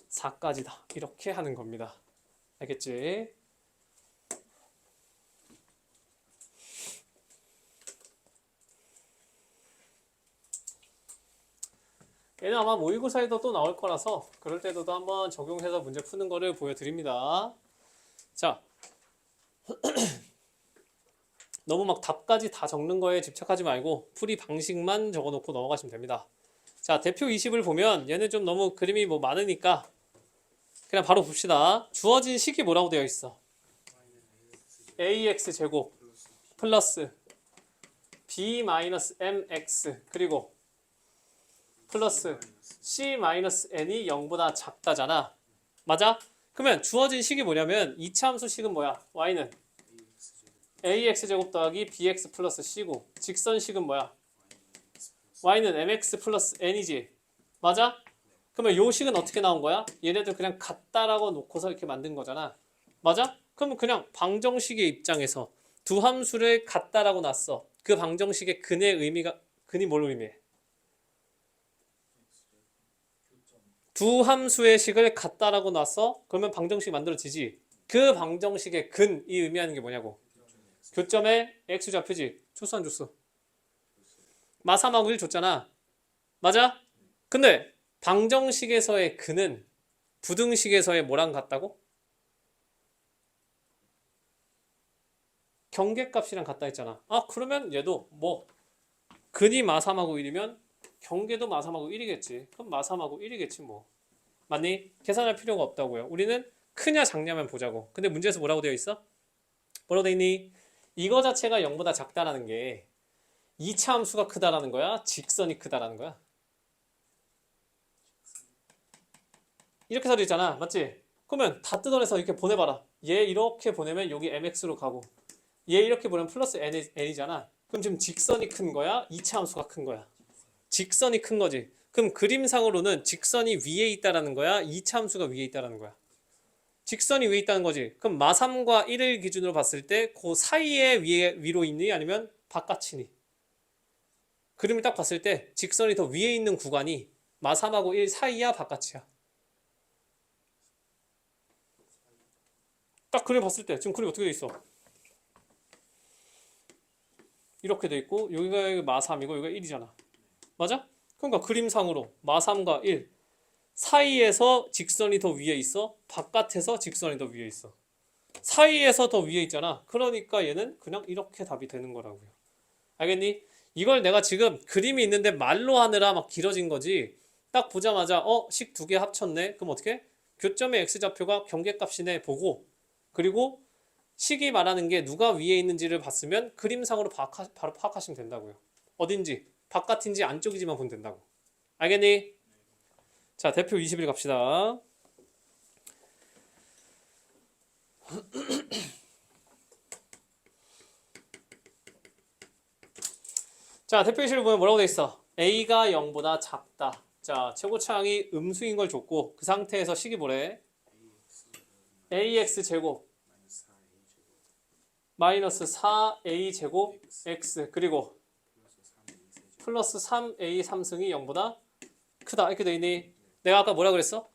4까지다. 이렇게 하는 겁니다. 알겠지? 얘는 아마 모의고사에도 또 나올 거라서 그럴 때도 한번 적용해서 문제 푸는 거를 보여드립니다. 자, 너무 막 답까지 다 적는 거에 집착하지 말고 풀이 방식만 적어놓고 넘어가시면 됩니다. 자, 대표 20을 보면 얘는 좀 너무 그림이 뭐 많으니까 그냥 바로 봅시다. 주어진 식이 뭐라고 되어 있어? ax 제곱 플러스 b-mx 그리고 플러스 c-n이 0보다 작다잖아. 맞아? 그러면 주어진 식이 뭐냐면 이차 함수 식은 뭐야? y는 ax 제곱 더하기 bx 플러스 c고 직선식은 뭐야? y는 mx 플러스 n이지. 맞아? 그러면 요 식은 어떻게 나온 거야? 얘네들 그냥 같다라고 놓고서 이렇게 만든 거잖아. 맞아? 그러면 그냥 방정식의 입장에서 두 함수를 같다라고 놨어. 그 방정식의 근의 의미가 근이 뭘 의미해? 두 함수의 식을 같다라고 놨어. 그러면 방정식 만들어지지. 그 방정식의 근이 의미하는 게 뭐냐고. 교점에 x 좌표지. 줬어 안 줬어? 마3하고 1 줬잖아. 맞아? 근데 방정식에서의 근은 부등식에서의 뭐랑 같다고? 경계값이랑 같다 했잖아. 아 그러면 얘도 뭐 근이 마3하고 1이면 경계도 마3하고 1이겠지. 그럼 마3하고 1이겠지 뭐. 맞니? 계산할 필요가 없다고요. 우리는 크냐 작냐만 보자고. 근데 문제에서 뭐라고 되어 있어? 뭐라고 되어 있니? 이거 자체가 0보다 작다라는 게 2차 함수가 크다라는 거야? 직선이 크다라는 거야? 이렇게 써 있잖아. 맞지? 그러면 다 뜯어내서 이렇게 보내봐라. 얘 이렇게 보내면 여기 mx로 가고 얘 이렇게 보내면 플러스 n이잖아. 그럼 지금 직선이 큰 거야? 2차 함수가 큰 거야? 직선이 큰 거지. 그럼 그림상으로는 직선이 위에 있다라는 거야? 2차 함수가 위에 있다라는 거야? 직선이 위에 있다는 거지. 그럼 마3과 1을 기준으로 봤을 때 그 사이에 위로 있니? 아니면 바깥이니? 그림을 딱 봤을 때 직선이 더 위에 있는 구간이 마3하고 1 사이야? 바깥이야? 딱 그림 봤을 때 지금 그림 어떻게 돼 있어? 이렇게 돼 있고 여기가 마3이고 여기가 1이잖아. 맞아? 그러니까 그림상으로 마3과 1 사이에서 직선이 더 위에 있어? 바깥에서 직선이 더 위에 있어? 사이에서 더 위에 있잖아. 그러니까 얘는 그냥 이렇게 답이 되는 거라고요. 알겠니? 이걸 내가 지금 그림이 있는데 말로 하느라 막 길어진 거지. 딱 보자마자 식 두 개 합쳤네. 그럼 어떻게? 교점의 x좌표가 경계값이네 보고 그리고 식이 말하는 게 누가 위에 있는지를 봤으면 그림상으로 바로 파악하시면 된다고요. 어딘지 바깥인지 안쪽인지만 보면 된다고. 알겠니? 자, 대표 20일 갑시다. 자, 대표 20일 보면 뭐라고 돼 있어? a가 0보다 작다. 자, 최고차항이 음수인 걸 줬고 그 상태에서 식이 뭐래? ax 제곱 마이너스 4a 제곱 x 그리고 플러스 3a 3승이 0보다 크다. 이렇게 돼 있니? 내가 아까 뭐라 그랬어?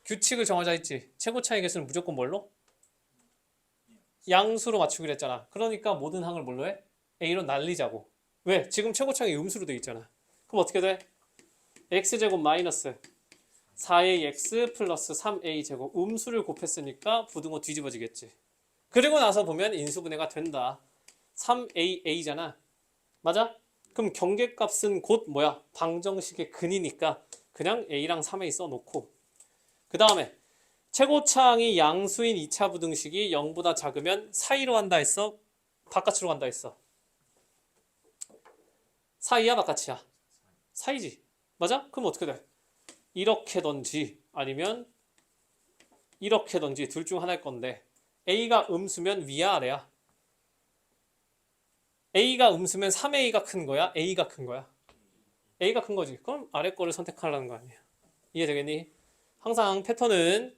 규칙을 정하자 했지. 최고차항의 개수는 무조건 뭘로? 양수로 맞추기로 했잖아. 그러니까 모든 항을 뭘로 해? a로 날리자고. 왜? 지금 최고차항이 음수로 돼 있잖아. 그럼 어떻게 돼? x제곱 마이너스 4ax 플러스 3a제곱 음수를 곱했으니까 부등호 뒤집어지겠지. 그리고 나서 보면 인수분해가 된다. 3a잖아. 맞아? 그럼 경계값은 곧 뭐야? 방정식의 근이니까 그냥 a랑 3a 써놓고 그 다음에 최고차항이 양수인 2차 부등식이 0보다 작으면 사이로 한다 했어? 바깥으로 간다 했어? 사이야 바깥이야? 사이지. 맞아? 그럼 어떻게 돼? 이렇게든지 아니면 이렇게든지 둘 중 하나일 건데 a가 음수면 위야 아래야? a가 음수면 3a가 큰 거야? a가 큰 거야? a가 큰 거지. 그럼 아래 거를 선택하라는 거 아니야. 이해되겠니? 항상 패턴은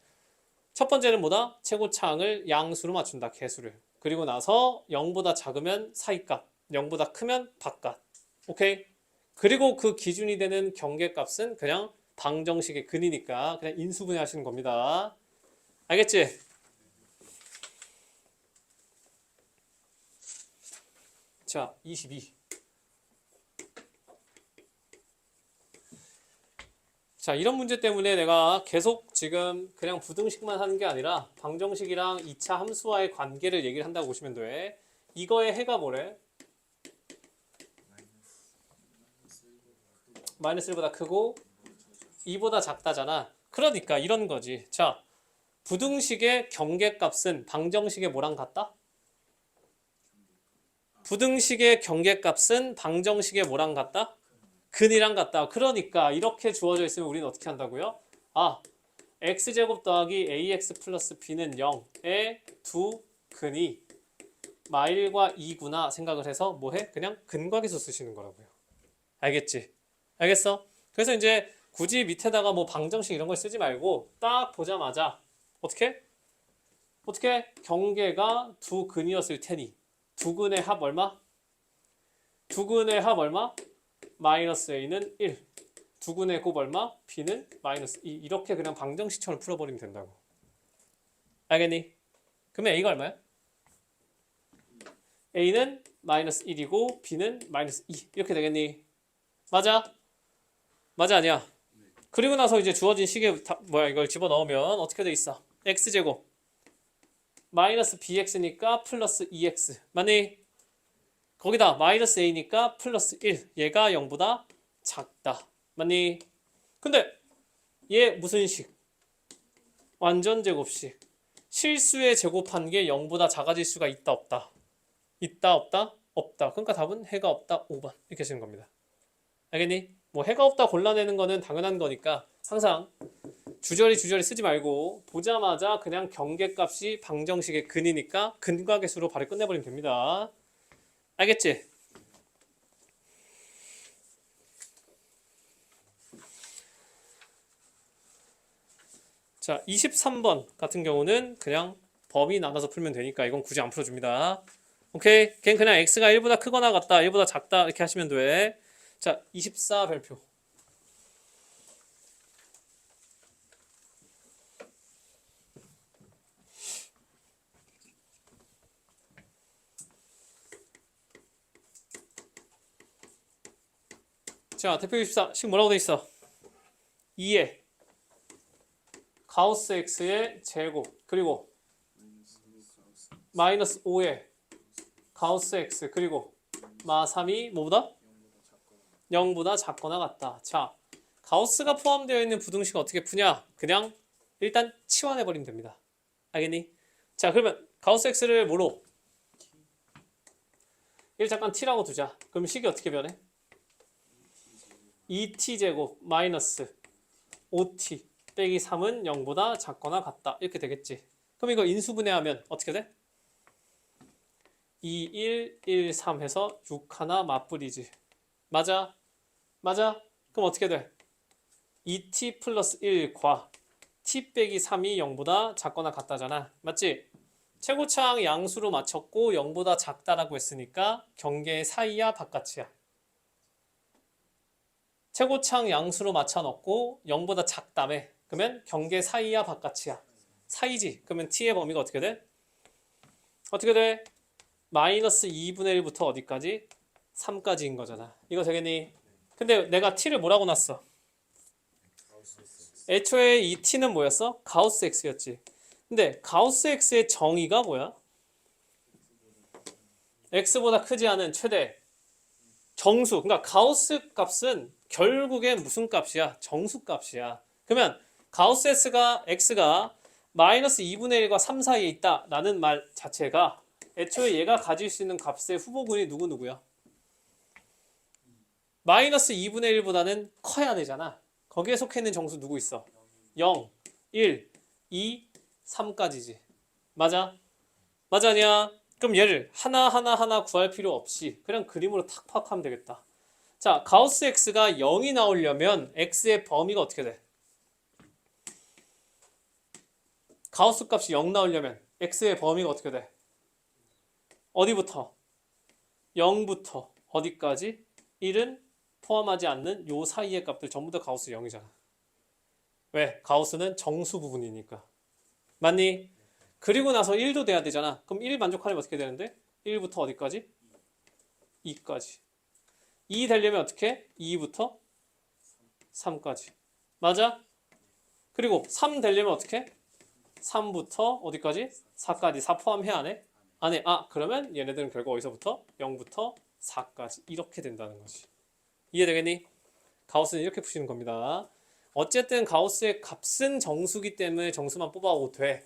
첫 번째는 뭐다? 최고차항을 양수로 맞춘다. 개수를. 그리고 나서 0보다 작으면 사이값, 0보다 크면 바깥. 오케이? 그리고 그 기준이 되는 경계값은 그냥 방정식의 근이니까 그냥 인수분해 하시는 겁니다. 알겠지? 자, 22. 자, 이런 문제 때문에 내가 계속 지금 그냥 부등식만 하는 게 아니라 방정식이랑 2차 함수와의 관계를 얘기를 한다고 보시면 돼. 이거의 해가 뭐래? 마이너스 1보다 크고 2보다 작다잖아. 그러니까 이런 거지. 자, 부등식의 경계값은 방정식의 뭐랑 같다? 부등식의 경계값은 방정식의 뭐랑 같다? 근이랑 같다. 그러니까 이렇게 주어져 있으면 우리는 어떻게 한다고요? 아, x제곱 더하기 ax 플러스 b는 0의 두 근이 마1과 2구나 생각을 해서 뭐해? 그냥 근각에서 쓰시는 거라고요. 알겠지? 알겠어? 그래서 이제 굳이 밑에다가 뭐 방정식 이런 걸 쓰지 말고 딱 보자마자 어떻게? 경계가 두 근이었을 테니 두 근의 합 얼마? 두 근의 합 얼마? 마이너스 a는 1. 두 근의 곱 얼마? b는 마이너스 2. 이렇게 그냥 방정식처럼 풀어버리면 된다고. 알겠니? 그러면 a가 얼마야? a는 마이너스 1이고 b는 마이너스 2. 이렇게 되겠니? 맞아? 맞아 아니야? 그리고 나서 이제 주어진 식에 이걸 집어넣으면 어떻게 돼 있어? x제곱 마이너스 bx니까 플러스 2x 맞니? 거기다 마이너스 a니까 플러스 1 얘가 0보다 작다 맞니? 근데 얘 무슨 식? 완전 제곱식 실수에 제곱한 게 0보다 작아질 수가 있다 없다? 있다 없다? 없다. 그러니까 답은 해가 없다 5번 이렇게 하시는 겁니다. 알겠니? 뭐 해가 없다 골라내는 거는 당연한 거니까 항상 주저리 쓰지 말고 보자마자 그냥 경계값이 방정식의 근이니까 근과 계수로 바로 끝내버리면 됩니다. 알겠지? 자, 23번 같은 경우는 그냥 범위 나눠서 풀면 되니까 이건 굳이 안 풀어줍니다. 오케이? 걔는 그냥 x가 1보다 크거나 같다, 1보다 작다 이렇게 하시면 돼. 자, 24 별표. 자, 대표 24. 식 뭐라고 돼 있어? 2에 가우스 x의 제곱 그리고 마이너스 5에 가우스 x 그리고 마 3이 뭐보다? 0보다 작거나 같다. 자, 가우스가 포함되어 있는 부등식은 어떻게 푸냐? 그냥 일단 치환해버리면 됩니다. 알겠니? 자, 그러면 가우스 x를 뭐로? 1 잠깐 t라고 두자. 그럼 식이 어떻게 변해? 2t제곱 마이너스 5t 빼기 3은 0보다 작거나 같다. 이렇게 되겠지. 그럼 이거 인수분해하면 어떻게 돼? 2, 1, 1, 3 해서 6 하나 맞불이지. 맞아? 맞아? 그럼 어떻게 돼? 2t 플러스 1과 t 빼기 3이 0보다 작거나 같다잖아. 맞지? 최고차항 양수로 맞췄고 0보다 작다라고 했으니까 경계 사이야 바깥이야? 최고차항 양수로 맞춰놓고 0보다 작다며. 그러면 경계 사이야 바깥이야? 사이지. 그러면 t의 범위가 어떻게 돼? 어떻게 돼? 마이너스 2분의 1부터 어디까지? 3까지인 거잖아. 이거 되겠니? 근데 내가 t를 뭐라고 놨어? 애초에 이 t는 뭐였어? 가우스 x였지. 근데 가우스 x의 정의가 뭐야? x보다 크지 않은 최대 정수. 그러니까 가우스 값은 결국엔 무슨 값이야? 정수 값이야. 그러면 가우스 x가 마이너스 2분의 1과 3 사이에 있다라는 말 자체가 애초에 얘가 가질 수 있는 값의 후보군이 누구야? 마이너스 2분의 1보다는 커야 되잖아. 거기에 속해 있는 정수 누구 있어? 0, 1, 2, 3까지지. 맞아? 맞아 아니야? 그럼 얘를 하나 구할 필요 없이 그냥 그림으로 탁 파악하면 되겠다. 자, 가우스 x가 0이 나오려면 x의 범위가 어떻게 돼? 가우스 값이 0 나오려면 x의 범위가 어떻게 돼? 어디부터? 0부터 어디까지? 1은 포함하지 않는 요 사이의 값들 전부 다 가우스 0이잖아. 왜? 가우스는 정수 부분이니까. 맞니? 그리고 나서 1도 돼야 되잖아. 그럼 1 만족하려면 어떻게 되는데? 1부터 어디까지? 2까지. 2 되려면 어떻게? 2부터 3까지. 맞아? 그리고 3 되려면 어떻게? 3부터 어디까지? 4까지. 4 포함해 안 해? 안 해. 아, 그러면 얘네들은 결국 어디서부터? 0부터 4까지. 이렇게 된다는 거지. 이해되겠니? 가우스는 이렇게 푸시는 겁니다. 어쨌든 가우스의 값은 정수기 때문에 정수만 뽑아오고 돼.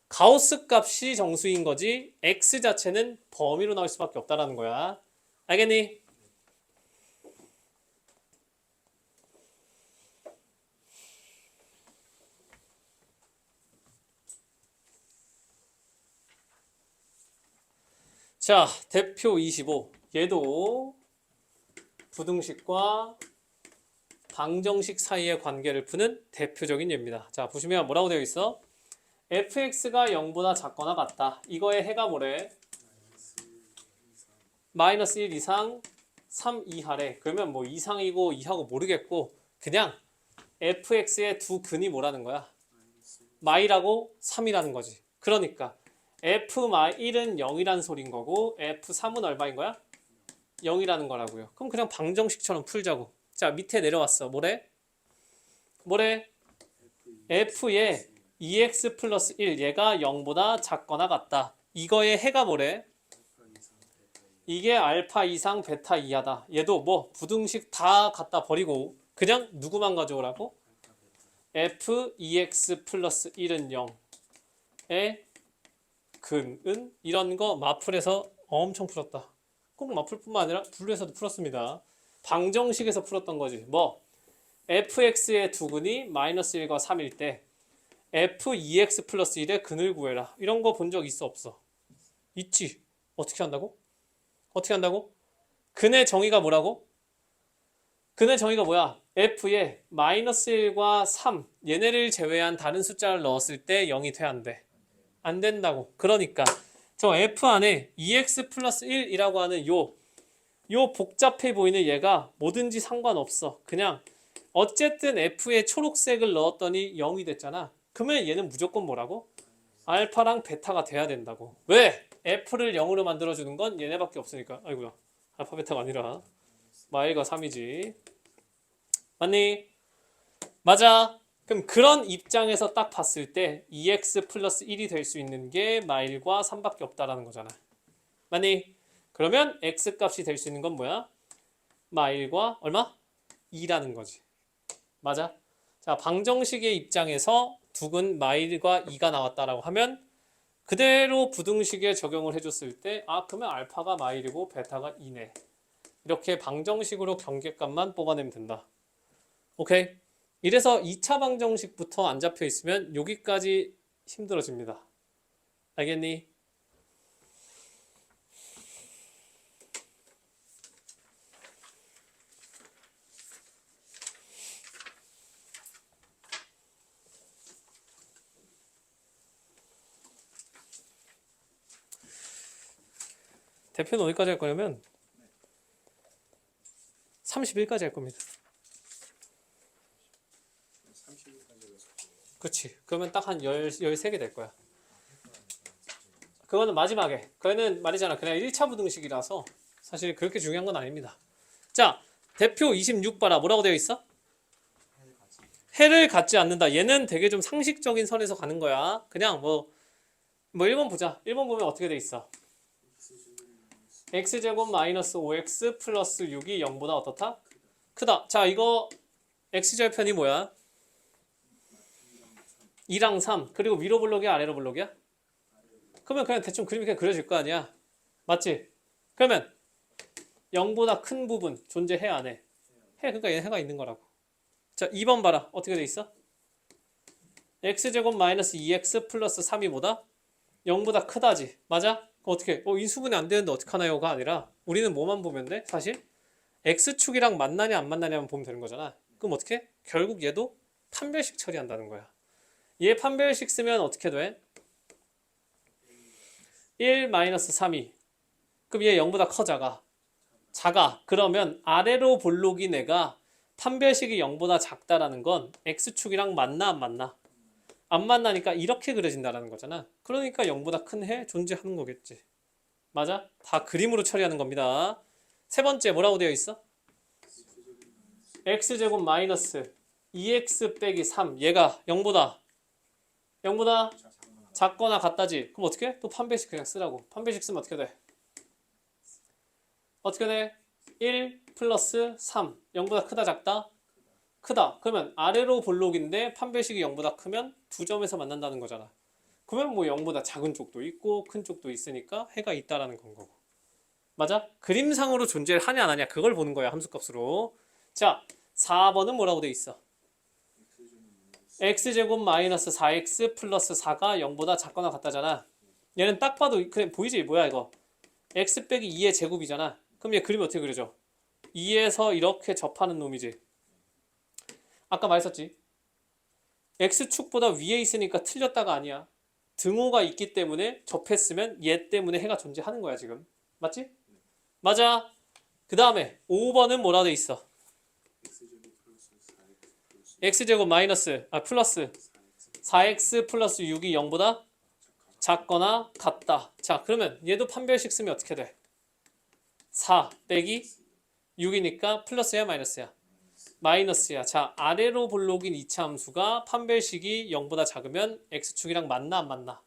가우스 값이 정수인 거지 x 자체는 범위로 나올 수밖에 없다라는 거야. 알겠니? 자, 대표 25. 얘도 부등식과 방정식 사이의 관계를 푸는 대표적인 예입니다. 자, 보시면 뭐라고 되어 있어? fx가 0보다 작거나 같다. 이거의 해가 뭐래? 마이너스 1 이상 3 이하래. 그러면 뭐 이상이고 이하고 모르겠고 그냥 fx의 두 근이 뭐라는 거야? 마이라고 3이라는 거지. 그러니까 f-1은 0이라는 소린 거고 f3은 얼마인 거야? 0이라는 거라고요. 그럼 그냥 방정식처럼 풀자고. 자, 밑에 내려왔어. 뭐래? f의 2x 플러스 1 얘가 0보다 작거나 같다. 이거의 해가 뭐래? 이게 알파 이상 베타 이하다. 얘도 뭐 부등식 다 갖다 버리고 그냥 누구만 가져오라고? f 2x 플러스 1은 0의 근은 이런 거 마플에서 엄청 풀었다. 꼭 마플뿐만 아니라 분류에서도 풀었습니다. 방정식에서 풀었던 거지. 뭐 fx의 두 근이 마이너스 1과 3일 때 f2x 플러스 1의 근을 구해라. 이런 거 본 적 있어 없어? 있지. 어떻게 한다고? 근의 정의가 뭐라고? 근의 정의가 뭐야? f에 마이너스 1과 3 얘네를 제외한 다른 숫자를 넣었을 때 0이 돼 안 돼? 안 된다고. 그러니까 저 f 안에 2x 플러스 1이라고 하는 요 복잡해 보이는 얘가 뭐든지 상관없어. 그냥 어쨌든 f에 초록색을 넣었더니 0이 됐잖아. 그러면 얘는 무조건 뭐라고? 알파랑 베타가 돼야 된다고. 왜? f를 0으로 만들어주는 건 얘네밖에 없으니까. 아이고야. 알파 베타가 아니라 마이가 3이지. 맞니? 맞아. 그럼 그런 입장에서 딱 봤을 때 2x 플러스 1이 될 수 있는 게 마일과 3밖에 없다라는 거잖아. 맞니? 그러면 x 값이 될 수 있는 건 뭐야? 마일과 얼마? 2라는 거지. 맞아? 자, 방정식의 입장에서 두근 마일과 2가 나왔다라고 하면 그대로 부등식에 적용을 해줬을 때 아, 그러면 알파가 마일이고 베타가 2네. 이렇게 방정식으로 경계값만 뽑아내면 된다. 오케이? 이래서 2차 방정식부터 안 잡혀 있으면 여기까지 힘들어집니다. 알겠니? 대표는 어디까지 할 거냐면 31까지 할 겁니다. 그렇지. 그러면 딱 한 13개 될 거야. 그거는 마지막에. 그거는 말이잖아. 그냥 1차 부등식이라서 사실 그렇게 중요한 건 아닙니다. 자, 대표 26 봐라. 뭐라고 되어 있어? 해를 갖지 않는다. 얘는 되게 좀 상식적인 선에서 가는 거야. 그냥 뭐 1번 보자. 1번 보면 어떻게 돼 있어? x제곱 마이너스 5x 플러스 6이 0보다 어떻다? 크다. 자, 이거 x절편이 뭐야? 2랑 3. 그리고 위로 블록이야 아래로 블록이야? 그러면 그냥 대충 그림이 그냥 그려질 거 아니야. 맞지? 그러면 0보다 큰 부분 존재해 안 해? 해. 그러니까 얘는 해가 있는 거라고. 자, 2번 봐라. 어떻게 돼 있어? x제곱 마이너스 2x 플러스 3이 뭐다? 0보다 크다지. 맞아? 어떻게? 인수분해 안 되는데 어떡하나요가 아니라 우리는 뭐만 보면 돼? 사실 x축이랑 만나냐 안 만나냐만 보면 되는 거잖아. 그럼 어떻게? 결국 얘도 판별식 처리한다는 거야. 얘 판별식 쓰면 어떻게 돼? 1-3이. 그럼 얘 0보다 커 작아? 작아. 그러면 아래로 볼록인 애가 판별식이 0보다 작다라는 건 x축이랑 맞나 안 맞나? 안 만나니까 이렇게 그려진다라는 거잖아. 그러니까 0보다 큰 해 존재하는 거겠지. 맞아? 다 그림으로 처리하는 겁니다. 세 번째 뭐라고 되어 있어? x제곱 마이너스 2x 빼기 3 얘가 0보다 작거나 같다지. 그럼 어떻게 해? 또 판별식 그냥 쓰라고. 판별식 쓰면 어떻게 돼? 어떻게 돼? 1 플러스 3 0보다 크다 작다? 크다. 그러면 아래로 볼록인데 판별식이 0보다 크면 두 점에서 만난다는 거잖아. 그러면 뭐 0보다 작은 쪽도 있고 큰 쪽도 있으니까 해가 있다라는 건 거고. 맞아? 그림상으로 존재를 하냐 안 하냐 그걸 보는 거야 함수값으로. 자 4번은 뭐라고 돼 있어? x제곱 마이너스 4x 플러스 4가 0보다 작거나 같다잖아. 얘는 딱 봐도 그냥 보이지? 뭐야 이거? x 빼기 2의 제곱이잖아. 그럼 얘 그림이 어떻게 그려져? 2에서 이렇게 접하는 놈이지. 아까 말했었지. x축보다 위에 있으니까 틀렸다가 아니야. 등호가 있기 때문에 접했으면 얘 때문에 해가 존재하는 거야 지금. 맞지? 맞아. 그 다음에 5번은 뭐라 돼 있어? x제곱 마이너스 플러스 4x 플러스 6이 0보다 작거나 같다. 자 그러면 얘도 판별식 쓰면 어떻게 돼? 4 빼기 6이니까 플러스야 마이너스야? 마이너스야. 자 아래로 볼록인 이차 함수가 판별식이 0보다 작으면 x축이랑 맞나 안 맞나?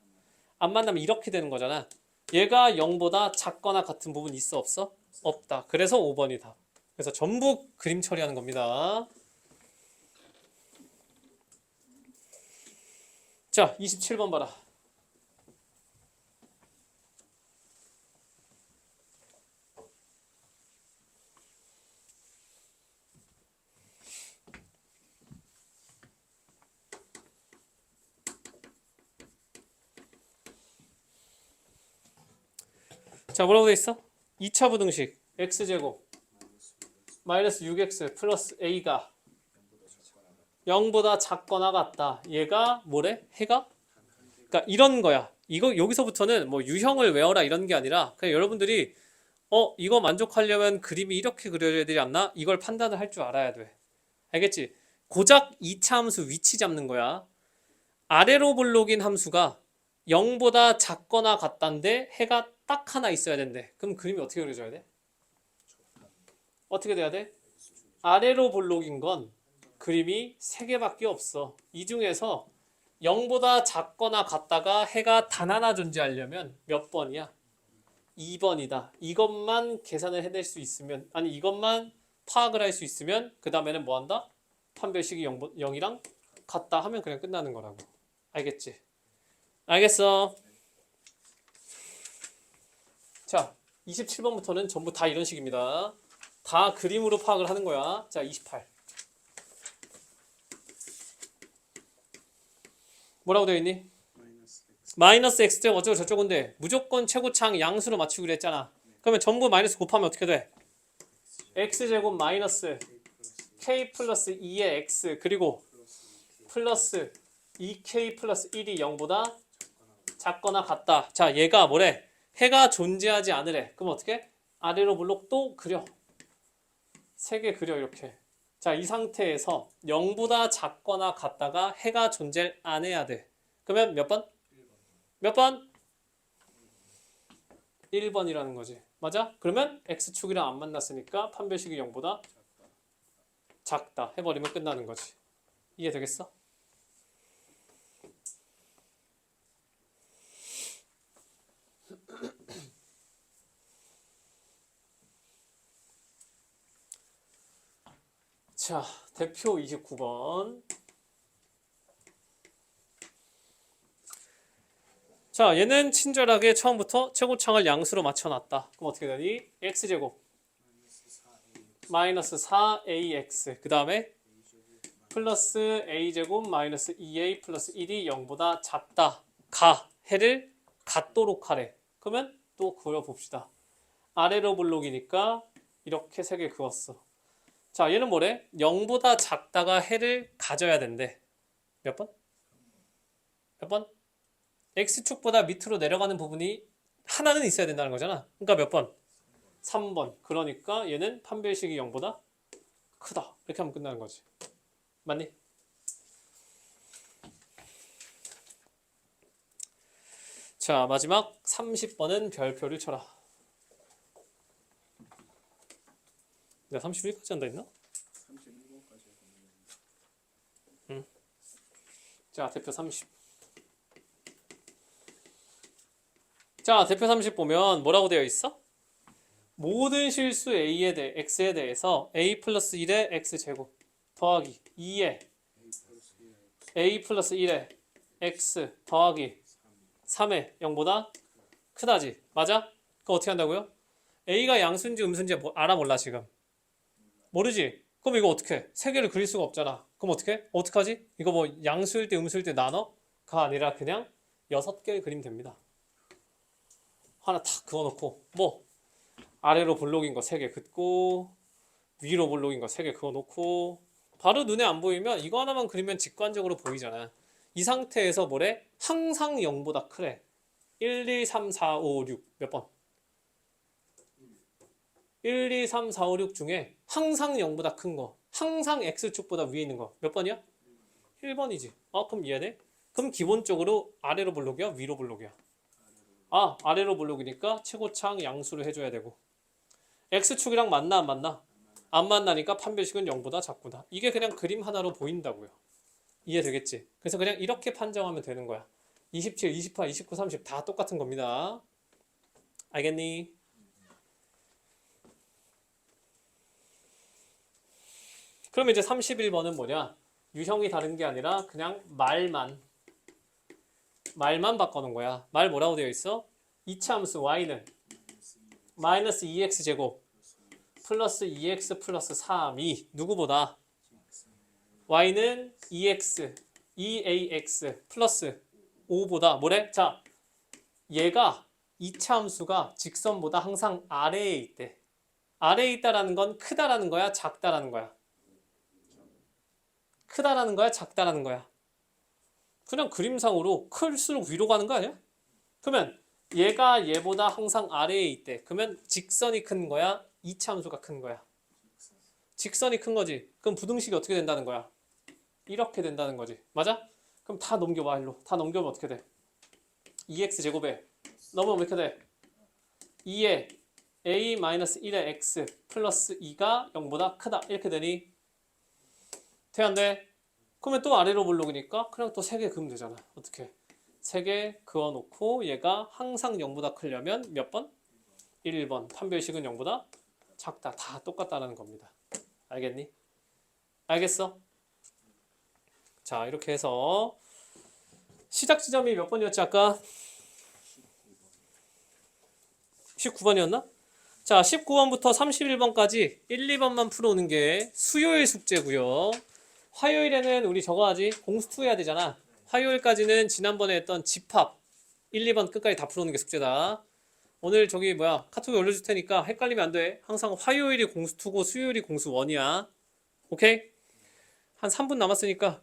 안 만나면 이렇게 되는 거잖아. 얘가 0보다 작거나 같은 부분 있어 없어? 없다. 그래서 5번이다. 그래서 전부 그림 처리하는 겁니다. 자 27번 봐라. 자 뭐라고 돼 있어? 2차 부등식 x제곱 마이너스 6x 플러스 a가 0보다 작거나 같다. 얘가 뭐래? 해가? 그러니까 이런 거야. 이거 여기서부터는 뭐 유형을 외워라 이런 게 아니라 그냥 여러분들이 이거 만족하려면 그림이 이렇게 그려져야 되지 않나? 이걸 판단을 할 줄 알아야 돼. 알겠지? 고작 2차 함수 위치 잡는 거야. 아래로 볼록인 함수가 0보다 작거나 같다인데 해가 딱 하나 있어야 된대. 그럼 그림이 어떻게 그려져야 돼? 어떻게 돼야 돼? 아래로 볼록인 건 그림이 3개밖에 없어. 이 중에서 0보다 작거나 같다가 해가 단 하나 존재하려면 몇 번이야? 2번이다. 이것만 계산을 해낼 수 있으면 이것만 파악을 할 수 있으면 그 다음에는 뭐 한다? 판별식이 0이랑 같다 하면 그냥 끝나는 거라고. 알겠지? 알겠어. 자 27번부터는 전부 다 이런 식입니다. 다 그림으로 파악을 하는 거야. 자 28 뭐라고 되어 있니? 마이너스 x제곱 어쩌고 저쩌고인데 무조건 최고창 양수로 맞추기로 했잖아. 그러면 전부 마이너스 곱하면 어떻게 돼? x제곱 마이너스 k 플러스 2의 x 그리고 플러스 2k 플러스 1이 0보다 작거나 같다. 자 얘가 뭐래? 해가 존재하지 않으래. 그럼 어떻게? 아래로 볼록 또 그려. 3개 그려 이렇게. 자 이 상태에서 0보다 작거나 같다가 해가 존재 안 해야 돼. 그러면 몇 번? 몇 번? 1번이라는 거지. 맞아? 그러면 x축이랑 안 만났으니까 판별식이 0보다 작다 해버리면 끝나는 거지. 이해되겠어? 자, 대표 29번. 자, 얘는 친절하게 처음부터 최고창을 양수로 맞춰놨다. 그럼 어떻게 되니? x제곱 마이너스 4ax 그 다음에 플러스 a제곱 마이너스 2a 플러스 1이 0보다 작다. 해를 같도록 하래. 그러면 또 그려봅시다. 아래로 볼록이니까 이렇게 3개 그었어. 자 얘는 뭐래? 0보다 작다가 해를 가져야 된대. 몇 번? 몇 번? x축보다 밑으로 내려가는 부분이 하나는 있어야 된다는 거잖아. 그러니까 몇 번? 3번. 그러니까 얘는 판별식이 0보다 크다. 이렇게 하면 끝나는 거지. 맞니? 자, 마지막 30번은 별표를 쳐라. 내가 31까지 한다 했나? 31번까지 응. 자, 대표 30. 자, 대표 30 보면 뭐라고 되어 있어? 모든 실수 A에 대해 X에 대해서 A 플러스 1의 X제곱 더하기 2의 A 플러스 1의 X 더하기 3의 0보다 크다지. 맞아? 그거 어떻게 한다고요? A가 양수인지 음수인지 알아 몰라 지금? 모르지? 그럼 이거 어떻게? 세 개를 그릴 수가 없잖아. 그럼 어떻게? 어떡하지? 이거 뭐 양수일 때 음수일 때 나눠가 아니라 그냥 6개 그리면 됩니다. 하나 탁 그어놓고 뭐 아래로 볼록인 거 3개 긋고 위로 볼록인 거 3개 그어놓고 바로 눈에 안 보이면 이거 하나만 그리면 직관적으로 보이잖아. 이 상태에서 뭐래? 항상 0보다 크래. 1, 2, 3, 4, 5, 6 몇 번? 1, 2, 3, 4, 5, 6 중에 항상 0보다 큰 거, 항상 X축보다 위에 있는 거 몇 번이야? 1번이지. 아, 그럼 이해돼? 그럼 기본적으로 아래로 볼록이야? 위로 볼록이야? 아, 아래로 볼록이니까 최고창 양수를 해줘야 되고 X축이랑 맞나 안 맞나? 안 만나니까 판별식은 0보다 작구나. 이게 그냥 그림 하나로 보인다고요. 이해되겠지? 그래서 그냥 이렇게 판정하면 되는 거야. 27, 28, 29, 30 다 똑같은 겁니다. 알겠니? 그럼 이제 31번은 뭐냐? 유형이 다른 게 아니라 그냥 말만 바꿔놓은 거야. 말 뭐라고 되어 있어? 이차함수 y는 마이너스 2x제곱 플러스 2x 플러스 3이 누구보다? y는 2x 2ax 플러스 5보다 뭐래? 자, 얘가 이차함수가 직선보다 항상 아래에 있대. 아래에 있다라는 건 크다라는 거야? 작다라는 거야? 크다라는 거야? 작다라는 거야? 그냥 그림상으로 클수록 위로 가는 거 아니야? 그러면 얘가 얘보다 항상 아래에 있대. 그러면 직선이 큰 거야? 이차함수가 큰 거야? 직선이 큰 거지. 그럼 부등식이 어떻게 된다는 거야? 이렇게 된다는 거지. 맞아? 그럼 다 넘겨봐 일로. 다 넘겨보면 어떻게 돼? 2x제곱에 넘으면 이렇게 돼. 2에 a-1의 x 플러스 2가 0보다 크다. 이렇게 되니? 돼 안 돼? 그러면 또 아래로 볼록이니까 그냥 또 3개 그으면 되잖아. 어떻게? 3개 그어놓고 얘가 항상 0보다 크려면 몇 번? 1번. 판별식은 0보다 작다. 다 똑같다는 겁니다. 알겠니? 알겠어? 자, 이렇게 해서 시작 지점이 몇 번이었지 아까? 19번이었나? 자, 19번부터 31번까지 1, 2번만 풀어오는 게 수요일 숙제고요. 화요일에는 우리 저거 하지? 공수2 해야 되잖아. 화요일까지는 지난번에 했던 집합 1, 2번 끝까지 다 풀어오는 게 숙제다. 오늘 저기 뭐야 카톡에 올려줄 테니까 헷갈리면 안 돼. 항상 화요일이 공수2고 수요일이 공수1이야. 오케이? 한 3분 남았으니까